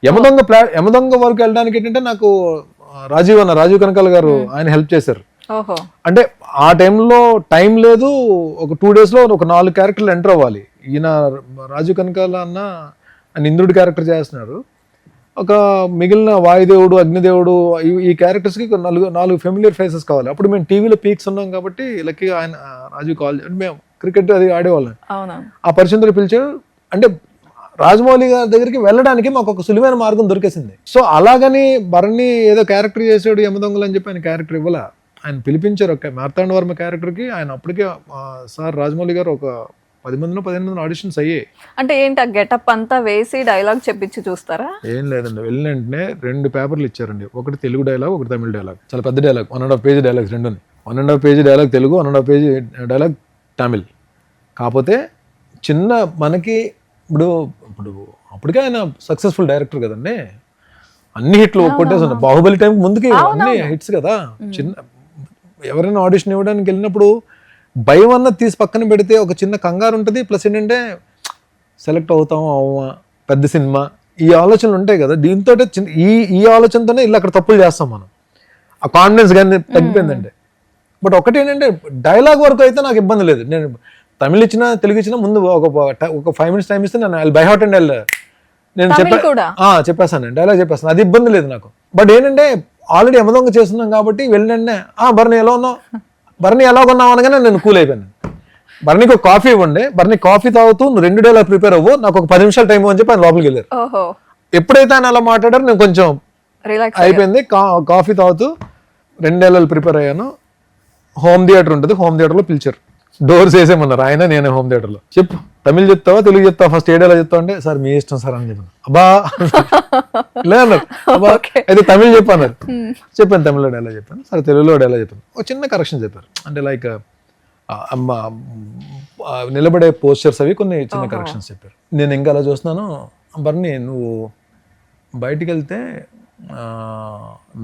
యమదొంగ వరకు వెళ్ళడానికి ఏంటంటే నాకు రాజీవ్ కనకాల గారు ఆయన హెల్ప్ చేశారు. ఓహో. అంటే ఆ టైంలో టైం లేదు, ఒక 2 daysలో ఒక 4 క్యారెక్టర్లు ఎంటర్ అవ్వాలి. ఈయన రాజీవ్ కనకాల అన్న ఆయన ఇంద్రుడి క్యారెక్టర్ చేస్తున్నారు. ఒక మిగిలిన వాయుదేవుడు, అగ్నిదేవుడు, ఈ క్యారెక్టర్స్కి 4 ఫెమిలియర్ ఫేసెస్ కావాలి. అప్పుడు మేము టీవీలో పీక్స్ ఉన్నాం కాబట్టి లక్కీగా ఆయన రాజీవ్ కాల్, మేము క్రికెట్ అది ఆడేవాళ్ళం. ఆ పరిచయంతో పిలిచారు. అంటే రాజమౌళి గారి దగ్గరికి వెళ్ళడానికి మాకు ఒక సులువైన మార్గం దొరికేసింది. సో అలాగని భరణి ఏదో క్యారెక్టర్ చేసాడు యమదొంగలు అని చెప్పి ఆయన క్యారెక్టర్ ఇవ్వాల. ఆయన పిలిపించారు ఒక మార్తాండ వర్మ క్యారెక్టర్కి. ఆయన అప్పటికే సార్ రాజమౌళి గారు ఒక 10 15 ఆడిషన్స్ అయ్యాయి. అంటే ఏంటి, గెటప్ అంతా వేసి డైలాగ్ చెప్పించి చూస్తారా? ఏం లేదండి, వెళ్ళిన వెంటనే 2 పేపర్లు ఇచ్చారండి. ఒకటి తెలుగు డైలాగ్, ఒకటి తమిళ డైలాగ్. చాలా పెద్ద డైలాగ్, 1.5 పేజీ డైలాగ్స్ రెండుని. 1.5 page dialogue Telugu, 1.5 page dialogue Tamil. కాకపోతే చిన్న మనకి ఇప్పుడు అప్పటికే ఆయన సక్సెస్ఫుల్ డైరెక్టర్ కదండి, అన్ని హిట్లు కొట్టేస్తున్నారు. బాహుబలి టైం ముందుకి అన్ని హిట్స్ కదా. చిన్న ఎవరైనా ఆడిషన్ ఇవ్వడానికి వెళ్ళినప్పుడు భయం అన్నది తీసి పక్కన పెడితే ఒక చిన్న కంగారు ఉంటుంది. ప్లస్ ఏంటంటే సెలెక్ట్ అవుతాం అవ్వమా, పెద్ద సినిమా, ఈ ఆలోచనలు ఉంటాయి కదా. దీంతో ఈ ఆలోచనతోనే ఇలా అక్కడ తప్పులు చేస్తాం మనం. ఆ కాన్ఫిడెన్స్ కానీ తగ్గిపోయిందంటే. బట్ ఒకటి ఏంటంటే డైలాగ్ వరకు అయితే నాకు ఇబ్బంది లేదు. నేను తమిళ్ ఇచ్చినా తెలుగు ఇచ్చినా ముందు ఒక 5 minutes టైం ఇస్తే నేను బై హార్ట్ అండ్ నేను చెప్పేస్తాను, డైలాగ్ చెప్పేస్తాను, అది ఇబ్బంది లేదు నాకు. బట్ ఏంటంటే ఆల్రెడీ యమదొంగ చేస్తున్నాం కాబట్టి వెళ్ళండి, భరణి ఎలా ఉన్నావు, భరణి ఎలా ఉన్నావు అనగానే నేను కూల్ అయిపోయాను. భరణికి ఒక కాఫీ ఇవ్వండి, భరణి కాఫీ తాగుతూ నువ్వు 2 డైలాగ్ ప్రిపేర్ అవ్వు, నాకు ఒక 10 నిమిషాలు టైం అని చెప్పి ఆయన లోపలికి వెళ్ళారు. ఎప్పుడైతే ఆయన అలా మాట్లాడారు నేను కొంచెం అయిపోయింది. కాఫీ తాగుతూ 2 డైలాగ్ ప్రిపేర్ అయ్యాను. హోమ్ థియేటర్ ఉంటుంది, హోమ్ థియేటర్లో పిలిచారు. డోర్స్ వేసేమన్నారు ఆయన, నేనే హోమ్ థియేటర్లో. చెప్పు తమిళ్ చెప్తావా తెలుగు చెప్తావా, ఫస్ట్ ఏ డైలాగ్ చెప్తావు అంటే సార్ మీ ఇష్టం సార్ అని చెప్పాను. అబ్బా లేదన్నారు. అబ్బా అయితే తమిళ్ చెప్పన్నారు. చెప్పాను, తమిళ్లో డైలాగ్ చెప్పాను, సరే తెలుగులో డైలాగ్ చెప్పాను. ఒక చిన్న కరెక్షన్ చెప్పారు. అంటే లైక్ నిలబడే పోస్చర్స్ అవి కొన్ని చిన్న కరెక్షన్స్ చెప్పారు. నేను ఇంకా అలా చూస్తున్నాను. బర్ని నువ్వు బయటికి వెళ్తే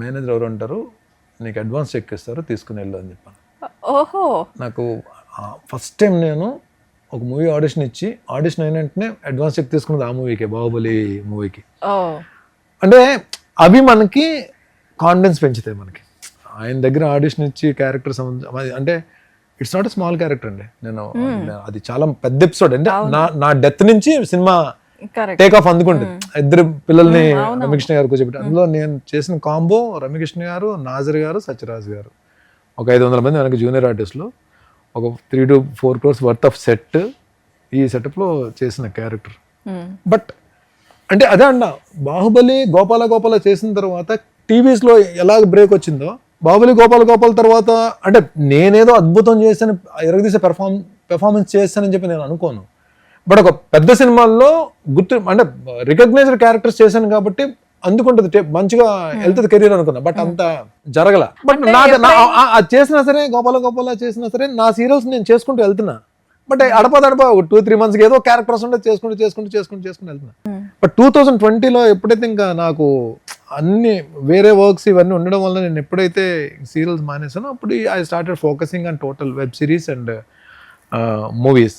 మేనేజర్ ఎవరు ఉంటారు, నీకు అడ్వాన్స్ చెక్ ఇస్తారు, తీసుకుని వెళ్ళు అని చెప్పాను. ఓహో. నాకు ఫస్ట్ టైం నేను ఒక మూవీ ఆడిషన్ ఇచ్చి ఆడిషన్ అయిన వెంటనే అడ్వాన్స్ చెక్ తీసుకున్నది ఆ మూవీకి, బాహుబలి మూవీకి. అంటే అవి మనకి కాన్ఫిడెన్స్ పెంచుతాయి మనకి. ఆయన దగ్గర ఆడిషన్ ఇచ్చి క్యారెక్టర్ అంటే it's not a small character అండి. నేను అది చాలా పెద్ద ఎపిసోడ్. అంటే నా డెత్ నుంచి సినిమా టేక్ ఆఫ్ అందుకుంటుంది. 2 పిల్లల్ని రమ్యకృష్ణ గారు కూర్చోబెట్టి, అందులో నేను చేసిన కాంబో రమ్యకృష్ణ గారు, నాజర్ గారు, సత్యరాజ్ గారు, ఒక 500 మంది వెనక జూనియర్ ఆర్టిస్టులు, ఒక 3 to 4 crores worth of set. ఈ సెటప్లో చేసిన క్యారెక్టర్. బట్ అంటే అదే అండ, బాహుబలి గోపాల చేసిన తర్వాత టీవీస్లో ఎలా బ్రేక్ వచ్చిందో, బాహుబలి గోపాల తర్వాత అంటే నేనేదో అద్భుతం చేశాను, ఎరగదీసే పెర్ఫార్మెన్స్ చేశానని చెప్పి నేను అనుకోను. బట్ ఒక పెద్ద సినిమాల్లో అంటే రికగ్నైజ్డ్ క్యారెక్టర్స్ చేశాను కాబట్టి అందుకుంటుంది, మంచిగా వెళ్తుంది కెరీర్ అనుకున్నా. బట్ అంత జరగల. బట్ అది చేసినా సరే, గోపాల చేసినా సరే, నా సీరియల్స్ నేను చేసుకుంటూ వెళ్తున్నా. బట్ అడపదడప 2-3 months ఏదో క్యారెక్టర్స్ ఉంటే చేసుకుంటూ వెళ్తున్నా. బట్ 2020లో ఎప్పుడైతే ఇంకా నాకు అన్ని వేరే వర్క్స్ ఇవన్నీ ఉండడం వల్ల నేను ఎప్పుడైతే సీరియల్స్ మానేసానో అప్పుడు I started focusing on total web series and movies.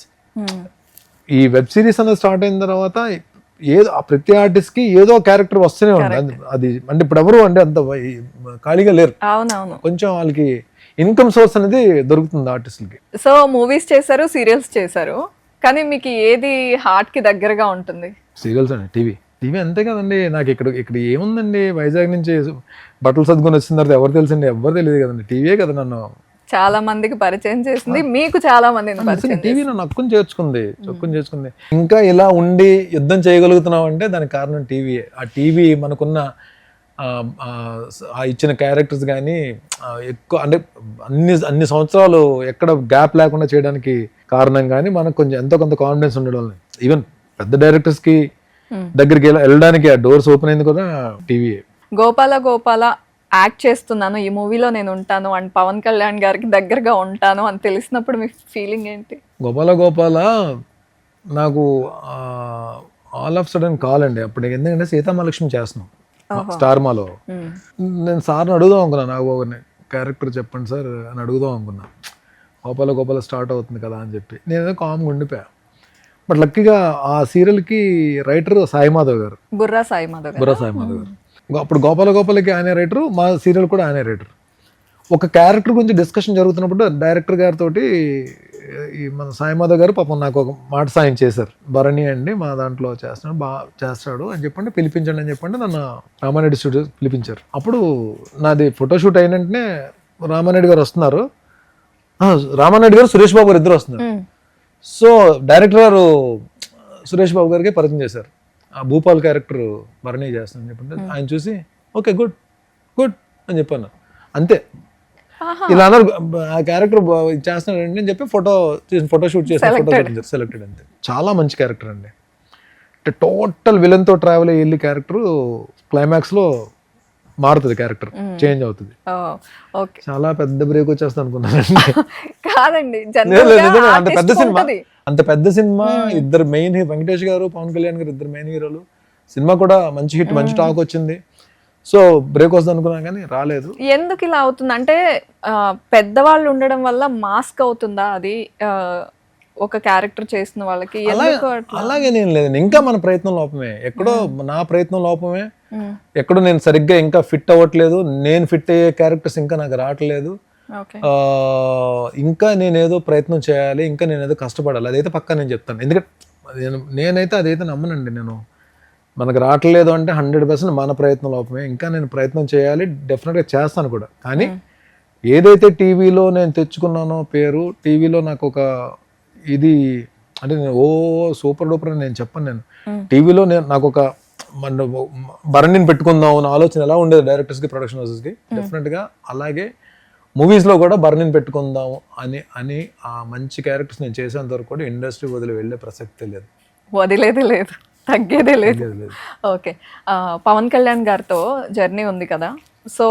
ఈ వెబ్ సిరీస్ అనేది స్టార్ట్ అయిన తర్వాత ఏదో ప్రతి ఆర్టిస్ట్ కి ఏదో క్యారెక్టర్ వస్తూనే ఉంది. అది అంటే ఇప్పుడు ఎవరు అంటే అంత ఖాళీగా లేరు. కొంచెం వాళ్ళకి ఇన్కమ్ సోర్స్ అనేది దొరుకుతుంది ఆర్టిస్టులకి. సో మూవీస్ చేశారు, సీరియల్స్ చేశారు, కానీ మీకు ఏది హార్ట్ కి దగ్గరగా ఉంటుంది? సీరియల్స్ అండి. టీవీ అంతే కదండి. నాకు ఇక్కడ ఏముందండి, వైజాగ్ నుంచి బట్టలు సర్దుకొని వచ్చిన తర్వాత ఎవరు తెలుసండి, ఎవరు తెలియదు కదండి. టీవీయే కదా నన్ను చాలా మందికి పరిచయం చేసింది, మీకు చాలా మంది టీవీ నన్ను హక్కుని చేర్చుకుంది. ఇంకా ఇలా ఉండి యుద్ధం చేయగలుగుతున్నాం అంటే దానికి కారణం టీవీయే. ఆ టీవీ మనకున్న ఇచ్చిన క్యారెక్టర్స్ కానీ ఎక్కువ అంటే అన్ని సంవత్సరాలు ఎక్కడ గ్యాప్ లేకుండా చేయడానికి కారణం కానీ మనకు కొంచెం ఎంతో కొంత కాన్ఫిడెన్స్ ఉండడం. ఈవెన్ పెద్ద డైరెక్టర్స్కి దగ్గరికి వెళ్ళడానికి ఆ డోర్స్ ఓపెన్ అయింది కూడా టీవీ. గోపాల గోపాల యాక్ట్ చేస్తున్నాను ఈ మూవీలో నేను ఉంటాను అండ్ పవన్ కళ్యాణ్ గారికి దగ్గరగా ఉంటాను అని తెలిసినప్పుడు మీ ఫీలింగ్ ఏంటి? గోపాల గోపాల నాకు ఆల్ ఆఫ్ సడన్ కాల్ అండి. అప్పుడు ఎందుకంటే సీతామహాలక్ష్మి చేస్తున్నాం స్టార్ మాలో. నేను సార్ని అడుగుదాం అనుకున్నా, నాకు ఒక క్యారెక్టర్ చెప్పండి సార్ అని అడుగుదాం అనుకున్నా. గోపాల గోపాల స్టార్ట్ అవుతుంది కదా అని చెప్పి నేనేదో కామ్గా ఉండిపోయా. బట్ లక్కీగా ఆ సీరియల్కి రైటర్ సాయి మాధవ్ గారు, బుర్రా సాయి మాధవ్ గారు. అప్పుడు గోపాల గోపాలకి ఆయనే రైటరు, మా సీరియల్ కూడా ఆయనే రైటర్. ఒక క్యారెక్టర్ గురించి డిస్కషన్ జరుగుతున్నప్పుడు డైరెక్టర్ గారితో ఈ మన సాయి మాధవ్ గారు పాపం నాకు ఒక మాట సాయం చేశారు. భరణి అండి మా దాంట్లో చేస్తున్నాడు, బాగా చేస్తాడు అని చెప్పండి, పిలిపించండి అని చెప్పండి నన్ను రామారెడ్డి స్టూడియో పిలిపించారు. అప్పుడు నాది ఫోటోషూట్ అయిన వెంటనే రామారెడ్డి గారు వస్తున్నారు, రామారెడ్డి గారు సురేష్ బాబు గారు ఇద్దరు వస్తున్నారు. సో డైరెక్టర్ గారు సురేష్ బాబు గారికి పరిచయం చేశారు, ఆ భూపాల్ క్యారెక్టర్ భరణి చేస్తానని చెప్పండి. ఆయన చూసి ఓకే గుడ్ గుడ్ అని చెప్పాను, అంతే. ఇలా అన్నారు, ఆ క్యారెక్టర్ చేస్తున్నాడు అని చెప్పి ఫోటోషూట్ చేసిన ఫోటో సెలెక్టెడ్, అంతే. చాలా మంచి క్యారెక్టర్ అండి. అంటే టోటల్ విలన్తో ట్రావెల్ అయ్యి వెళ్ళి క్యారెక్టర్ క్లైమాక్స్లో మారుతుంది, క్యారెక్టర్ చేంజ్ అవుతుంది. చాలా పెద్ద బ్రేక్ వచ్చేస్తా అనుకున్నానండి. కాదండి, అంత పెద్ద సినిమా, ఇద్దరు మెయిన్ వెంకటేష్ గారు పవన్ కళ్యాణ్ గారు ఇద్దరు మెయిన్ హీరోలు. సినిమా కూడా మంచి హిట్, మంచి టాక్ వచ్చింది. సో బ్రేక్ వస్తుంది అనుకున్నాం కానీ రాలేదు. ఎందుకు ఇలా అవుతుంది అంటే పెద్దవాళ్ళు ఉండడం వల్ల మాస్క్ అవుతుందా అది ఒక క్యారెక్టర్ చేసిన వాళ్ళకి? అలాగే నేను లేదండి, ఇంకా మన ప్రయత్నం లోపమే, ఎక్కడో నా ప్రయత్నం లోపమే, ఎక్కడో నేను సరిగ్గా ఇంకా ఫిట్ అవ్వట్లేదు, నేను ఫిట్ అయ్యే క్యారెక్టర్స్ ఇంకా నాకు రావట్లేదు. ఇంకా నేనేదో ప్రయత్నం చేయాలి, ఇంకా నేనేదో కష్టపడాలి, అదైతే పక్కా నేను చెప్తాను. ఎందుకంటే నేనైతే అదైతే నమ్మనండి. నేను మనకు రావట్లేదు అంటే 100% మన ప్రయత్నం లోపమే, ఇంకా నేను ప్రయత్నం చేయాలి, డెఫినెట్గా చేస్తాను కూడా. కానీ ఏదైతే టీవీలో నేను తెచ్చుకున్నానో పేరు, టీవీలో నాకు ఒక ఇది అంటే నేను సూపర్ డూపర్ అని నేను చెప్పను. నేను టీవీలో నాకు ఒక భరణిని పెట్టుకుందాం అన్న ఆలోచన ఎలా ఉండేది డైరెక్టర్స్కి, ప్రొడక్షన్ హౌసెస్కి, డెఫినెట్గా అలాగే మూవీస్లో కూడా భరణిని పెట్టుకుందాం అని ఆ మంచి క్యారెక్టర్స్ నేను చేసేంత వరకు కూడా ఇండస్ట్రీ వదిలి వెళ్ళే ప్రసక్తే లేదు, వదిలేదే లేదు, తగ్గేదే లేదు. ఓకే, పవన్ కళ్యాణ్ గారితో జర్నీ ఉంది కదా, సో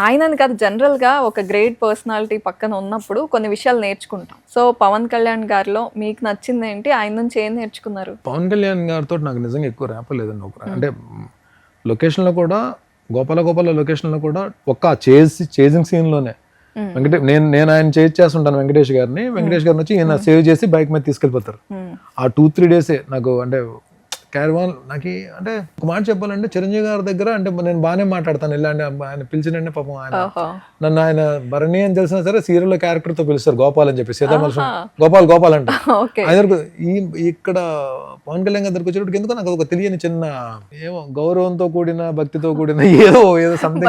ఆయనని కాదు జనరల్గా ఒక గ్రేట్ పర్సనాలిటీ పక్కన ఉన్నప్పుడు కొన్ని విషయాలు నేర్చుకుంటాం. సో పవన్ కళ్యాణ్ గారిలో మీకు నచ్చింది ఏంటి, ఆయన నుంచి ఏం నేర్చుకున్నారు? పవన్ కళ్యాణ్ గారితో నాకు నిజంగా ఎక్కువ ర్యాపలేదండి. అంటే లొకేషన్లో కూడా గోపాల గోపాల లొకేషన్లో కూడా ఒక్క చేజింగ్ సీన్లోనే నేను ఆయన చేస్తుంటాను వెంకటేష్ గారిని వచ్చి ఈయన సేవ్ చేసి బైక్ మీద తీసుకెళ్ళిపోతారు. ఆ 2-3 డేసే నాకు అంటే క్యారవాన్ నాకు అంటే ఒక మాట చెప్పాలంటే చిరంజీవి గారి దగ్గర అంటే నేను బాగానే మాట్లాడతాను, ఇలాంటి ఆయన పిలిచినంటే పాపం ఆయన నన్ను ఆయన భరణి అని తెలిసినా సరే సీరియల్లో క్యారెక్టర్ తో పిలుస్తారు, గోపాల్ అని చెప్పి, సీతామలక్ష్మి గోపాల్ అంటే ఆయన ఇక్కడ పవన్ కళ్యాణ్ గారి దగ్గరకు వచ్చేటప్పుడు ఎందుకో నాకు ఒక తెలియని చిన్న ఏమో గౌరవంతో కూడిన భక్తితో కూడిన ఏదో సంథింగ్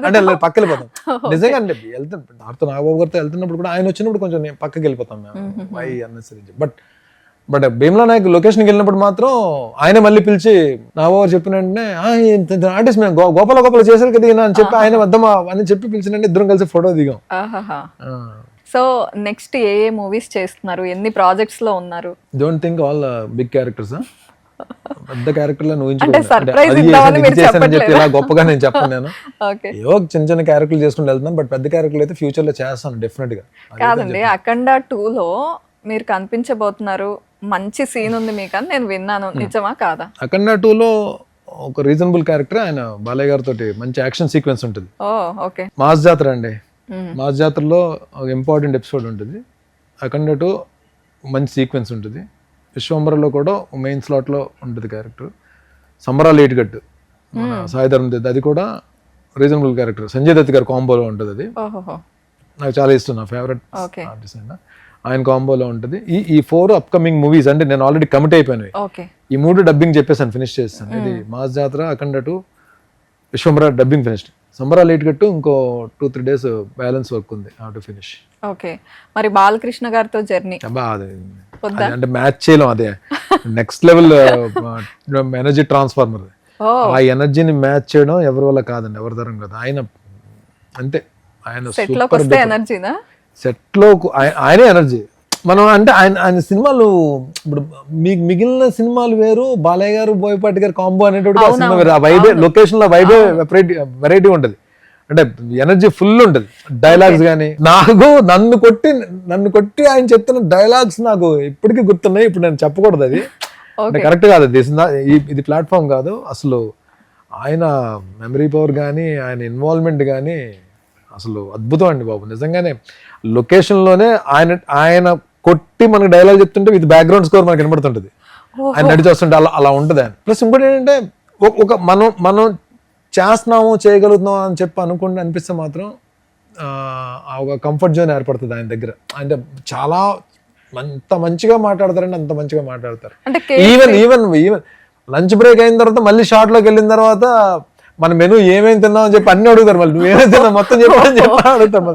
అంటే పక్కకి వెళ్ళిపోతాం. నిజంగా అంటే వెళ్తాను డాక్టర్ నాగబాబు గారితో వెళ్తున్నప్పుడు కూడా ఆయన వచ్చినప్పుడు కొంచెం పక్కకి వెళ్ళిపోతాం మేము why unnecessary. But Bheemla Nayak లొకేషన్కి వెళ్ళినప్పుడు మాత్రం ఆయన మళ్ళీ పిలిచి నాగబాబు చెప్పిన వెంటనే ఆర్టిస్ట్ మేము గోపాల చేశారు కదా అని చెప్పి ఆయన వద్దామా అని చెప్పి పిలిచిన ఇద్దరం కలిసి ఫోటో దిగాం. సో నెక్స్ట్ ఏ మూవీస్ చేస్తున్నారు, ఎన్ని ప్రాజెక్ట్స్ లో ఉన్నారు? Don't think all big characters, పెద్ద క్యారెక్టర్లను చెప్పి ఇలా గొప్పగా నేను చెప్పను. నేను ఏవో చిన్న క్యారెక్టర్లు చేసుకుంటూ వెళ్తున్నాను, బట్ పెద్ద క్యారెక్టర్లు అయితే ఫ్యూచర్ లో చేస్తాను డెఫినెట్ గా. కాదండి, అఖండ 2లో మీరు కనిపించబోతున్నారు, మంచి సీన్ ఉంది మీకు అని నేను విన్నాను, నిజమా కాదా? అఖండ 2లో ఒక రీజనబుల్ క్యారెక్టర్, ఆయన బాలయ్య గారితో మంచి యాక్షన్ సీక్వెన్స్ ఉంటుంది. మాస్ జాతర అండి, మాస్ జాతరలో ఒక ఇంపార్టెంట్ ఎపిసోడ్ ఉంటుంది. అఖండ 2 మంచి సీక్వెన్స్ ఉంటుంది. విశ్వంబరలో కూడా మెయిన్ స్లాట్ లో ఉంటుంది క్యారెక్టర్. సంబరాలు ఏటిగట్టు సాయి ధర్మ తేజ్, అది కూడా రీజనబుల్ క్యారెక్టర్. సంజయ్ దత్ గారి కాంబోలో ఉంటుంది. అది నాకు చాలా ఇష్టం, నా ఫేవరెట్ ఆర్టిస్ట్ అయినా ఆయన కాంబోలో ఉంటుంది. ఈ 4 అప్కమింగ్ మూవీస్ అంటే నేను ఆల్రెడీ కమిట్ అయిపోయినవి. ఈ 3 డబ్బింగ్ చెప్పేసాను, ఫినిష్ చేస్తాను. ఇది మాస్ జాతర, అఖండ 2, విశ్వంబర డబ్బింగ్ ఫినిష్. సంబరాలు ఏటిగట్టు ఇంకో 2-3 డేస్ బ్యాలెన్స్ వర్క్ ఉంది, హౌ టు ఫినిష్. ఓకే, మరి బాలకృష్ణ గారితో జర్నీ అంటే మ్యాచ్ చేయలేం, అదే నెక్స్ట్ లెవెల్ ఎనర్జీ ట్రాన్స్ఫార్మర్. ఆ ఎనర్జీని మ్యాచ్ చేయడం ఎవరి వల్ల కాదండి, ఎవరి తరం కాదు. ఆయన అంతే, ఆయన సూపర్. సెట్ లో ఆయనే ఎనర్జీ, మనం అంటే ఆయన సినిమాలు ఇప్పుడు మిగిలిన సినిమాలు వేరు, బాలయ్య గారు బోయపాటి గారు కాంబో అనేటువంటి సినిమా వేరు. ఆ వైబే, లొకేషన్ లో వైబే వెరైటీ ఉంటది, అంటే ఎనర్జీ ఫుల్ ఉంటది. డైలాగ్స్ కానీ నన్ను కొట్టి ఆయన చెప్తున్న డైలాగ్స్ నాకు ఇప్పటికీ గుర్తున్నాయి. ఇప్పుడు నేను చెప్పకూడదు, అది అంటే కరెక్ట్ కాదు, ఇది ప్లాట్ఫామ్ కాదు. అసలు ఆయన మెమరీ పవర్ కానీ ఆయన ఇన్వాల్వ్మెంట్ కానీ అసలు అద్భుతం అండి బాబు. నిజంగానే లొకేషన్లోనే ఆయన కొట్టి మనకి డైలాగ్ చెప్తుంటే విత్ బ్యాక్గ్రౌండ్ స్కోర్ మనకి వినబడుతుంటది, ఆయన నడిచి వస్తుంటే అలా ఉంటుంది ఆయన. ప్లస్ ఇంకోటి ఏంటంటే ఒక మనం చేస్తున్నాము చేయగలుగుతున్నాం అని చెప్పి అనిపిస్తే మాత్రం ఒక కంఫర్ట్ జోన్ ఏర్పడుతుంది ఆయన దగ్గర. అంటే చాలా అంత మంచిగా మాట్లాడతారంటే అంత మంచిగా మాట్లాడతారు. ఈవెన్ లంచ్ బ్రేక్ అయిన తర్వాత మళ్ళీ షార్ట్ లోకి వెళ్ళిన తర్వాత మన మెనూ ఏమేమి తిన్నావు అని చెప్పి అన్ని అడుగుతారు, మళ్ళీ నువ్వేమేమి తిన్నావు మొత్తం చెప్పని చెప్పి అడుగుతారు.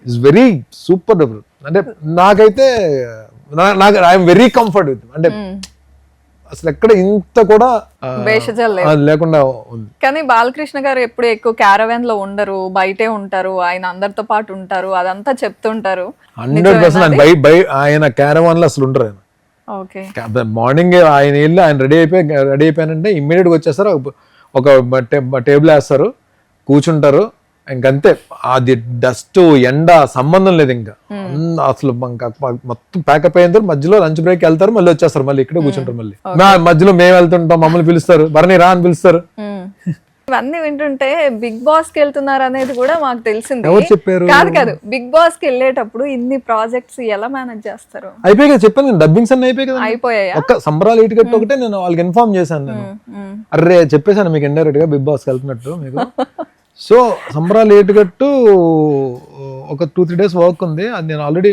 It's very super. అంటే నాకైతే ఐఎమ్ వెరీ కంఫర్ట్ విత్, అంటే అసలు ఎక్కడ ఇంత కూడా లేకుండా ఉంది. కానీ బాలకృష్ణ గారు ఎప్పుడు ఎక్కువ క్యారవాన్ లో ఉండరు, బయటే ఉంటారు, ఆయన అందరితో పాటు ఉంటారు, అదంతా చెప్తుంటారు. 100% ఆయన క్యారవాన్ లో అసలు ఉండరు. ఆయన మార్నింగ్ ఆయన వెళ్ళి ఆయన రెడీ అయిపోయానంటే ఇమ్మీడియట్ గా వచ్చేస్తారు, ఒక టేబుల్ వేస్తారు, కూర్చుంటారు, ఇంకంతే. అది డస్ట్ ఎండ సంబంధం లేదు, ఇంకా అసలు మొత్తం ప్యాకప్ అయిన తర్వాత మధ్యలో లంచ్ బ్రేక్ వెళ్తారు, మళ్ళీ వచ్చేస్తారు, మళ్ళీ ఇక్కడే కూర్చుంటారు. మళ్ళీ మధ్యలో మేము వెళ్తుంటాం, మమ్మల్ని పిలుస్తారు, భరణి రా అని పిలుస్తారు. ఇవన్నీ వింటుంటే బిగ్ బాస్ కి వెళ్తున్నారు అనేది కూడా మాకు తెలిసింది. ఎవరు చెప్పారు? కాదు, బిగ్ బాస్ కి వెళ్ళేటప్పుడు ఇన్ని ప్రాజెక్ట్స్ ఎలా మేనేజ్ చేస్తారు? అయిపోయి కదా చెప్పాను, డబ్బింగ్స్ అన్ని అయిపోయి కదా. అయిపోయాయా? ఒక్క సంబరాలు ఇటుకట్టు ఒకటే నేను వాళ్ళకి ఇన్ఫార్మ్ చేశాను. నేను అర్రే చెప్పేశాను మీకు ఇండైరెక్ట్ గా బిగ్ బాస్ కి వెళ్తున్నట్టు మీకు. సో సంబరాలు ఏటుగట్టు ఒక 2-3 days వర్క్ ఉంది, అది నేను ఆల్రెడీ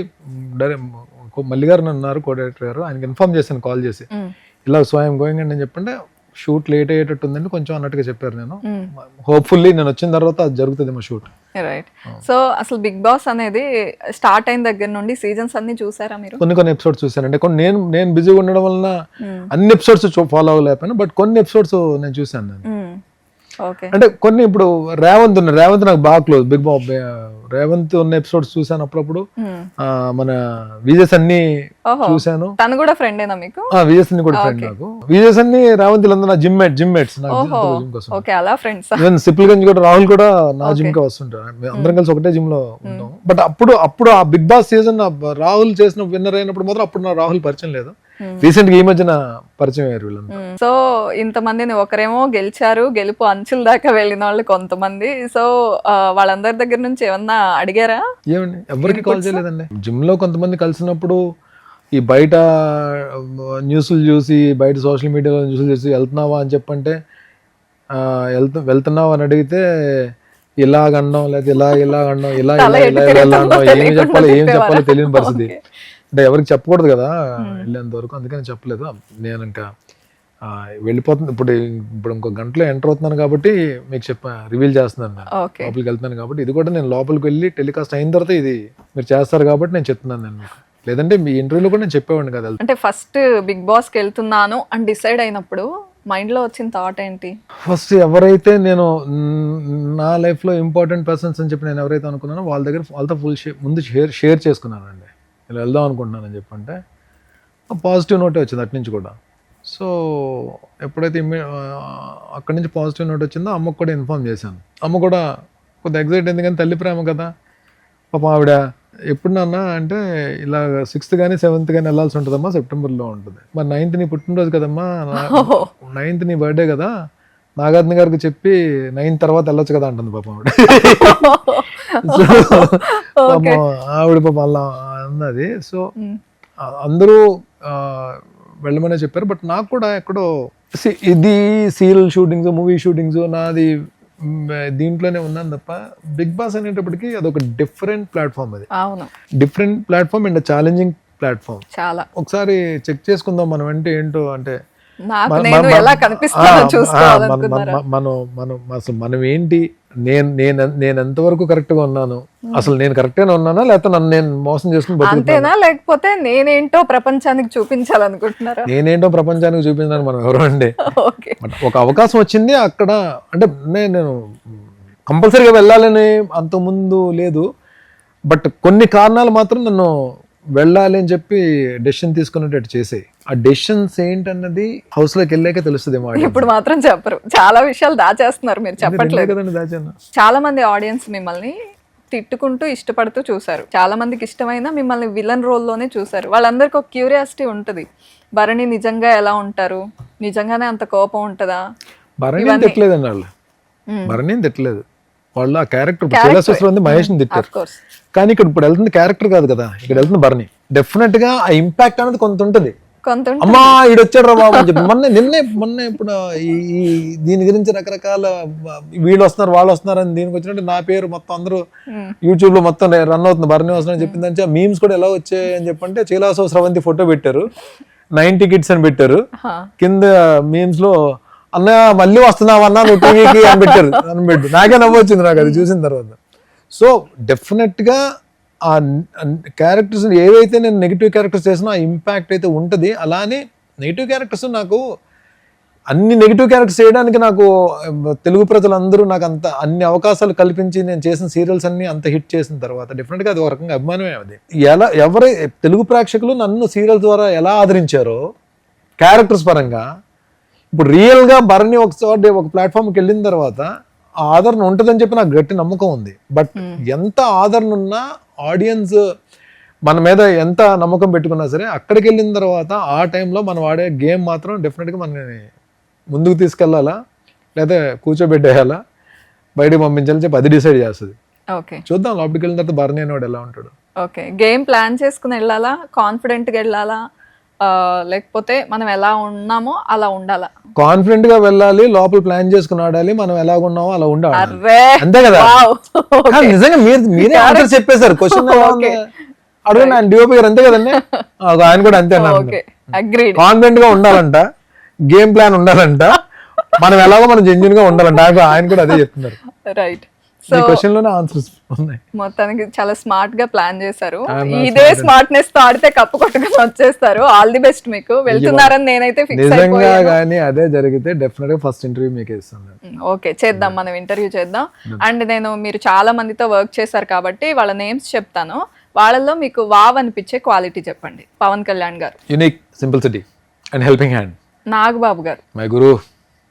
మల్లి గారు ఉన్నారు, కోఆర్డినేటర్ గారు, ఆయనకి ఇన్ఫార్మ్ చేశాను కాల్ చేసి, ఇలా సో ఐఎమ్ గోయింగ్ అండి అని చెప్పంటే షూట్ లేట్ అయ్యేటట్టు ఉందని కొంచెం అన్నట్టుగా చెప్పారు. నేను హోప్ఫుల్లీ నేను వచ్చిన తర్వాత అది జరుగుతుంది మా షూట్. రైట్. సో అసలు బిగ్ బాస్ అనేది స్టార్ట్ అయిన దగ్గర నుండి సీజన్స్ అన్ని చూసారా మీరు? కొన్ని ఎపిసోడ్స్ చూసాను. అంటే నేను బిజీగా ఉండడం వలన అన్ని ఎపిసోడ్స్ ఫాలో అవ్వలేకపోయాను, బట్ కొన్ని ఎపిసోడ్స్ నేను చూసాను. నేను అంటే కొన్ని ఇప్పుడు రేవంత్ నాకు బాగా క్లోజ్. బిగ్ బాస్ రేవంత్ ఉన్న ఎపిసోడ్స్ చూసాను అప్పుడప్పుడు. మన విజయ్ సన్నీ చూసాను. తను కూడా ఫ్రెండ్ ఏనా మీకు? విజయ్ సన్నీ కూడా ఫ్రెండ్ నాకు. విజయ్ సన్నీ రేవంత్ నా జిమ్ మేట్స్. ఈవెన్ సిపిల్ గంజ్ కూడా రాహుల్ కూడా నా జిమ్ కి వస్తుంటారు. అందరం కలిసి ఒకటే జిమ్ లో ఉంటాం. బట్ అప్పుడు ఆ బిగ్ బాస్ సీజన్ రాహుల్ చేసిన విన్నర్ అయినప్పుడు మాత్రం అప్పుడు నా రాహుల్ పరిచయం లేదు. రీసెంట్ గా ఈ మధ్యన పరిచయం అయ్యారు వీళ్ళంతా. సో ఇంతమందిని ఒకరేమో గెలిచారు, గెలుపు అంచుల దాకా వెళ్ళిన వాళ్ళు కొంతమంది. సో వాళ్ళందరి దగ్గర నుంచి ఏమన్నా అడిగారా? ఏమండి, ఎవరికి కాల్ చేయలేదండి. జిమ్ లో కొంతమంది కలిసినప్పుడు ఈ బయట న్యూస్లు చూసి, బయట సోషల్ మీడియాలో న్యూస్లు చూసి వెళ్తున్నావా అని చెప్పంటే వెళ్తున్నావా అని అడిగితే ఇలాగండం, లేదా ఇలాగండం, ఇలా ఏం చెప్పాలో తెలియని పరిస్థితి. అంటే ఎవరికి చెప్పకూడదు కదా వెళ్ళేంత వరకు, అందుకని చెప్పలేదు. నేను ఇంకా వెళ్ళిపోతుంది. ఇప్పుడు ఇంకో గంటలో ఎంటర్ అవుతున్నాను కాబట్టి మీకు రివీల్ చేస్తున్నాను. నేను లోపలికి వెళ్తున్నాను కాబట్టి, ఇది కూడా నేను లోపలికి వెళ్ళి టెలికాస్ట్ అయిన తర్వాత ఇది మీరు చేస్తారు కాబట్టి నేను చెప్తున్నాను. నేను లేదంటే మీ ఇంటర్వ్యూలో కూడా నేను చెప్పేవాడిని కదా. అంటే ఫస్ట్ బిగ్ బాస్కి వెళ్తున్నాను అని డిసైడ్ అయినప్పుడు మైండ్ లో వచ్చిన థాట్ ఏంటి? ఫస్ట్ ఎవరైతే నేను నా లైఫ్ లో ఇంపార్టెంట్ పర్సన్స్ అని చెప్పి నేను ఎవరైతే అనుకున్నానో వాళ్ళతో ముందు షేర్ చేసుకున్నానండి. ఇలా వెళ్దాం అనుకుంటున్నానని చెప్పంటే పాజిటివ్ నోటే వచ్చింది అటు నుంచి కూడా. సో ఎప్పుడైతే అక్కడి నుంచి పాజిటివ్ నోట్ వచ్చిందో అమ్మకు కూడా ఇన్ఫార్మ్ చేశాను. అమ్మ కూడా కొద్దిగా ఎగ్జైట్ అయింది, కానీ తల్లి ప్రేమ కదా పాపం ఆవిడ. ఎప్పుడు నాన్న అంటే ఇలా 6th కానీ 7th కానీ వెళ్ళాల్సి ఉంటుందమ్మా, సెప్టెంబర్లో ఉంటుంది. మరి 9th నీ పుట్టినరోజు కదమ్మా, 9th నీ బర్త్డే కదా, నాగార్జున గారికి చెప్పి 9th తర్వాత వెళ్ళొచ్చు కదా అంటుంది పాపం ఆవిడ. పాపం ఆవిడ పాపం అలా అన్నది. సో అందరూ వెళ్ళమనే చెప్పారు. బట్ నాకు కూడా ఎక్కడో ఇది సీరియల్ షూటింగ్స్, మూవీ షూటింగ్స్ నాది దీంట్లోనే ఉన్నాను తప్ప బిగ్ బాస్ అనేటప్పటికి అదొక డిఫరెంట్ ప్లాట్ఫామ్. అది different platform and challenging platform. చాలా ఒకసారి చెక్ చేసుకుందాం మనం అంటే ఏంటో, అంటే మనం ఏంటి, నేను ఎంతవరకు కరెక్ట్ గా ఉన్నాను, అసలు నేను కరెక్ట్ గా ఉన్నానా లేకపోతే నన్ను నేను మోసం చేసుకుని బతుకుతానా, లేకపోతే నేనేంటో ప్రపంచానికి చూపించాలనుకుంటున్నారా? నేనేంటో ప్రపంచానికి చూపించాను మనం ఎవరు అండి. ఒక అవకాశం వచ్చింది అక్కడ, అంటే నేను కంపల్సరీగా వెళ్ళాలని అంత ముందు లేదు. బట్ కొన్ని కారణాలు మాత్రం నన్ను వెళ్ళాలి అని చెప్పి డెసిషన్ తీసుకున్నట్టు చేసే ఆ డెసిషన్స్ ఏంటన్నది హౌస్ లోకి వెళ్ళాక తెలుస్తుంది ఇప్పుడు మాత్రం చెప్పరు, చాలా విషయాలు దాచేస్తున్నారు, మీరు చెప్పట్లేదు కదండి దాచాను. చాలా మంది ఆడియన్స్ మిమ్మల్ని తిట్టుకుంటూ ఇష్టపడుతూ చూసారు, చాలా మందికి ఇష్టమైన మిమ్మల్ని విలన్ రోల్లోనే చూసారు. వాళ్ళందరికీ ఒక క్యూరియాసిటీ ఉంటుంది, భరణి నిజంగా ఎలా ఉంటారు, నిజంగానే అంత కోపం ఉంటుందా? భరణి తిట్టలేదండి వాళ్ళు, భరణి తిట్టలేదు వాళ్ళు. ఆ క్యారెక్టర్ ఉంది, మహేష్ ని తిట్టారు. కానీ ఇక్కడ ఇప్పుడు వెళ్తుంది క్యారెక్టర్ కాదు కదా, ఇక్కడ వెళ్తుంది భరణి. డెఫినెట్ గా ఆ ఇంపాక్ట్ అనేది కొంత ఉంటుంది. అమ్మా ఈడొచ్చాడు రా బాబు అని చెప్పి మొన్న ఇప్పుడు ఈ దీని గురించి రకరకాల వీళ్ళు వస్తున్నారు వాళ్ళు వస్తున్నారు అని దీనికి వచ్చినట్టు నా పేరు మొత్తం అందరూ యూట్యూబ్ లో మొత్తం రన్ అవుతుంది, భరణి వస్తున్నారని చెప్పిందని మీమ్స్ కూడా ఎలా వచ్చాయి అని చెప్పంటే చైలాసో స్రవంతి ఫోటో పెట్టారు, 90 కిడ్స్ అని పెట్టారు, కింద మీమ్స్ లో అన్నయ్య మళ్ళీ వస్తున్నావు అన్నా నువ్వు టీవీకి అని పెట్టారు అని నాకే నవ్వొచ్చింది నాకు అది చూసిన తర్వాత. సో డెఫినెట్ గా ఆ క్యారెక్టర్స్ ఏవైతే నేను నెగిటివ్ క్యారెక్టర్స్ చేసినా ఆ ఇంపాక్ట్ అయితే ఉంటుంది. అలానే నెగిటివ్ క్యారెక్టర్స్ నాకు అన్ని నెగిటివ్ క్యారెక్టర్స్ చేయడానికి నాకు తెలుగు ప్రజలందరూ నాకు అంత అన్ని అవకాశాలు కల్పించి నేను చేసిన సీరియల్స్ అన్ని అంత హిట్ చేసిన తర్వాత డెఫినెట్గా అది ఒక రకంగా అభిమానమే. అది ఎవరై తెలుగు ప్రేక్షకులు నన్ను సీరియల్ ద్వారా ఎలా ఆదరించారో క్యారెక్టర్స్ పరంగా ఇప్పుడు రియల్గా భరణి ఒకసారి ఒక ప్లాట్ఫామ్కి వెళ్ళిన తర్వాత ఆ ఆదరణ ఉంటుందని చెప్పి నాకు గట్టి నమ్మకం ఉంది. బట్ ఎంత ఆదరణ ఉన్నా ఆడియన్స్ మన మీద ఎంత నమ్మకం పెట్టుకున్నా సరే అక్కడికి వెళ్ళిన తర్వాత ఆ టైంలో మనం ఆడే గేమ్ మాత్రం డెఫినెట్గా మనని ముందుకు తీసుకెళ్లాలా లేదా కూర్చోబెట్టేయాలా బయటకు పంపించాలని చెప్పి అది డిసైడ్ చేస్తుంది. చూద్దాం లోపలికి వెళ్ళిన తర్వాత భరణి అనేవాడు ఎలా ఉంటాడు. ఓకే, గేమ్ ప్లాన్ చేసుకుని వెళ్ళాలా, కాన్ఫిడెంట్గా వెళ్ళాలా, లేకపోతే మనం ఎలా ఉన్నామో అలా ఉండాలా? కాన్ఫిడెంట్ గా వెళ్ళాలి, లోపల ప్లాన్ చేసుకుని ఆడాలి, మనం ఎలా ఉన్నామో అలా ఉండాలి, అంతే కదా. నిజంగా మీరే ఆన్సర్ చెప్పేశారు క్వశ్చన్ అడుగు ఆయన డిఓపి గారు, అంతే కదండి, ఆయన కూడా అంతే. కాన్ఫిడెంట్ గా ఉండాలంట, గేమ్ ప్లాన్ ఉండాలంట, మనం ఎలాగో మనం జెన్యూన్ గా ఉండాలంట, ఆయన కూడా అదే చెప్తున్నారు. రైట్, మొత్తానికి చాలా స్మార్ట్ గా ప్లాన్ చేశారు. ఇదే స్మార్ట్నెస్ తో ఆడితే కప్పు కొట్టుకుని వచ్చేస్తారు. ఆల్ ది బెస్ట్ మీకు. వెళ్తున్నారని నేనైతే ఫిక్స్ అయిపోయాను. గానీ అదే జరిగితే డెఫినెట్ గా ఫస్ట్ ఇంటర్వ్యూ మీకు ఇస్తాను. ఓకే, చేద్దాం, మనం ఇంటర్వ్యూ చేద్దాం. అండ్ మీరు చాలా మందితో వర్క్ చేశారు కాబట్టి వాళ్ళ నేమ్స్ చెప్తాను, వాళ్ళల్లో మీకు వావ్ అనిపించే క్వాలిటీ చెప్పండి. Pawan Kalyan garu, unique, simplicity and helping hand. Nagababu garu, my guru,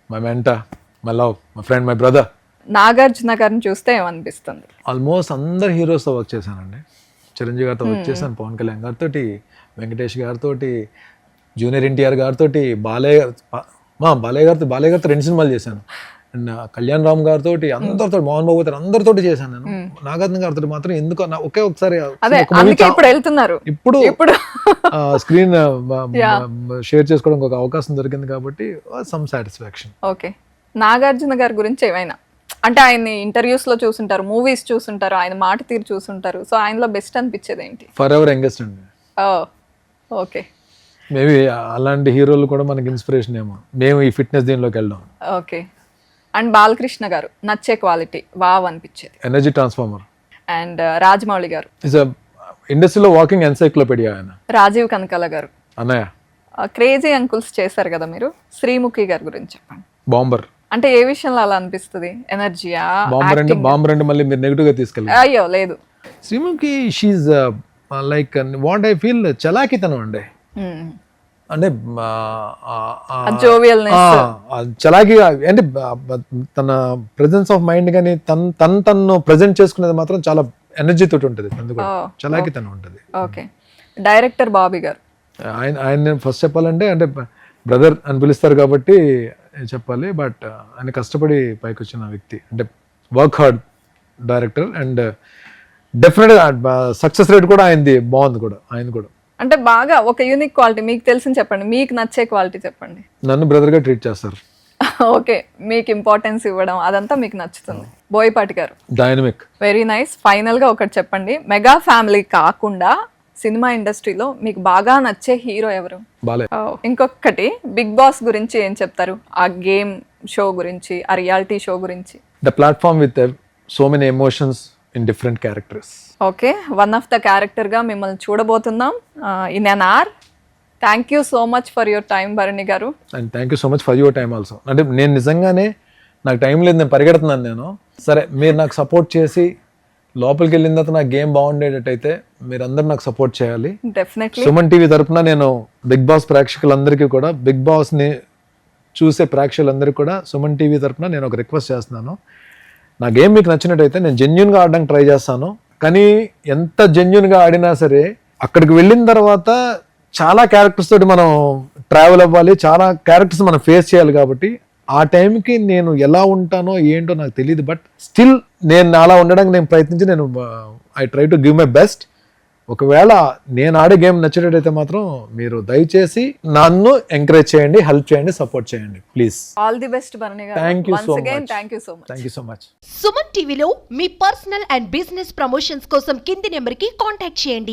my mentor, my love, my friend, my brother. Nagarjuna గారిని చూస్తే ఏమనిపిస్తుంది? ఆల్మోస్ట్ అందరు హీరోస్తో వర్క్ చేశానండి. చిరంజీవి గారితో వర్క్ చేశాను, పవన్ కళ్యాణ్ గారితో, వెంకటేష్ గారితో, జూనియర్ ఎన్టీఆర్ గారితో, బాలయ్య గారితో 2 సినిమాలు చేశాను. అండ్ కళ్యాణ్ రామ్ గారితో, అందరితో, మోహన్ బాబు గారు అందరితో చేశాను నేను. నాగార్జున గారితో మాత్రం ఎందుకో ఒకే ఒకసారి ఇప్పుడు స్క్రీన్ షేర్ చేసుకోవడానికి ఒక అవకాశం దొరికింది కాబట్టి సమ్ సాటిస్ఫాక్షన్. ఓకే, నాగార్జున గారి గురించి ఏమైనా అంటే ఆయన్ని ఇంటర్వ్యూస్ లో చూసుంటారు, మూవీస్ చూసుంటారు, ఆయన మాట తీరు చూసుంటారు, సో ఆయనలో బెస్ట్ అనిపించేది ఏంటి? ఫర్ ఎవర్ యంగెస్ట్ అండి. ఓకే, మేబీ అలాంటి హీరోలు కూడా మనకి ఇన్స్పిరేషన్ ఏమో, మేము ఈ ఫిట్నెస్ దీనిలోకి వెళ్దాం. ఓకే, అండ్ బాలకృష్ణ గారు నచ్చే క్వాలిటీ వావ్ అనిపించేది? Energy transformer. అండ్ రాజమౌళి గారు, ఇండస్ట్రీలో వాకింగ్ ఎన్సైక్లోపీడియా ఆయన. రాజీవ్ కనకాల గారు, అన్నయ్య. క్రేజీ అంకుల్స్ చేశారు కదా మీరు, శ్రీముఖి గారి గురించి చెప్పండి. బాంబర్ అంటే ఏ విషయంలో అలా అనిపిస్తుంది? ఎనర్జీయా? బాంబర్ అంటే మళ్ళీ మీరు నెగిటివ్ గా తీసుకెళ్ళి? అయ్యో లేదు, Sreemukhi she like what I feel చలాకితనం అండి. అంటే చలాకీగా అంటే తన ప్రెజెన్స్ ఆఫ్ మైండ్ కానీ తను ప్రెజెంట్ చేసుకునేది మాత్రం చాలా ఎనర్జీ తోటి ఉంటుంది, చలాకితనం ఉంటుంది. ఓకే, డైరెక్టర్ బాబీ గారు, ఆయన ఫస్ట్ చెప్పాలంటే అంటే బ్రదర్ అని పిలుస్తారు కాబట్టి చెప్పాలి. బట్ ఆయన కష్టపడి పైకి వచ్చిన వ్యక్తి, అంటే వర్క్ హార్డ్ డైరెక్టర్, అండ్ డెఫినెట్గా సక్సెస్ రేట్ కూడా ఆయనది బాగుంది కూడా. ఆయన కూడా అంటే బాగా ఒక యూనిక్ క్వాలిటీ మీకు తెలిసింది చెప్పండి, మీకు నచ్చే క్వాలిటీ చెప్పండి. నన్ను బ్రదర్గా ట్రీట్ చేస్తారు. ఓకే, మీకు ఇంపార్టెన్స్ ఇవ్వడం అదంతా మీకు నచ్చుతుంది. బోయపాటి గారు, డైనమిక్. Very nice. ఫైనల్ గా ఒకటి చెప్పండి, మెగా ఫ్యామిలీ కాకుండా సినిమా ఇండస్ట్రీలో మీకు బాగా నచ్చే హీరో ఎవరు? బాలయ్య. ఇంకొకటి, బిగ్ బాస్ గురించి ఏం చెప్తారు? ఆ గేమ్ షో గురించి, ఆ రియాలిటీ షో గురించి. The platform with so many emotions in different characters. Okay, one of the character గా మిమ్మల్ని చూడబోతున్నాం in an hour. Thank you so much for your time Bharani garu. And thank you so much for your time also. అంటే నేను నిజంగానే నాకు time లేదు, నేను పరిగెడుతున్నాను నేను. సరే, మీరు నాకు సపోర్ట్ చేసి లోపలికి వెళ్ళిన తర్వాత నా గేమ్ బాగుండేటట్టయితే మీరందరూ నాకు సపోర్ట్ చేయాలి. డెఫినెట్లీ సుమన్ టీవీ తరపున నేను బిగ్ బాస్ ప్రేక్షకులందరికీ కూడా, బిగ్ బాస్ని చూసే ప్రేక్షకులందరికీ కూడా సుమన్ టీవీ తరపున నేను ఒక రిక్వెస్ట్ చేస్తున్నాను. నా గేమ్ మీకు నచ్చినట్టయితే నేను జెన్యున్గా ఆడడానికి ట్రై చేస్తాను. కానీ ఎంత జెన్యున్గా ఆడినా సరే అక్కడికి వెళ్ళిన తర్వాత చాలా క్యారెక్టర్స్ తోటి మనం ట్రావెల్ అవ్వాలి, చాలా క్యారెక్టర్స్ మనం ఫేస్ చేయాలి. కాబట్టి ఆ టైంకి నేను ఎలా ఉంటానో ఏంటో నాకు తెలియదు. బట్ స్టిల్ నేను అలా ఉండడానికి నేను ప్రయత్నించి I try to give my best. ఒకవేళ నేను ఆడే గేమ్ నచ్చేటట్టయితే మాత్రం మీరు దయచేసి నన్ను ఎంకరేజ్ చేయండి, హెల్ప్ చేయండి, సపోర్ట్ చేయండి please. All the best Bharani garu. Thank you so much. Thank you so much. Thank you so much. Suman టీవీలో మీ పర్సనల్ అండ్ బిజినెస్ ప్రమోషన్స్ కోసం కింది నెంబర్కి కాంటాక్ట్ చేయండి.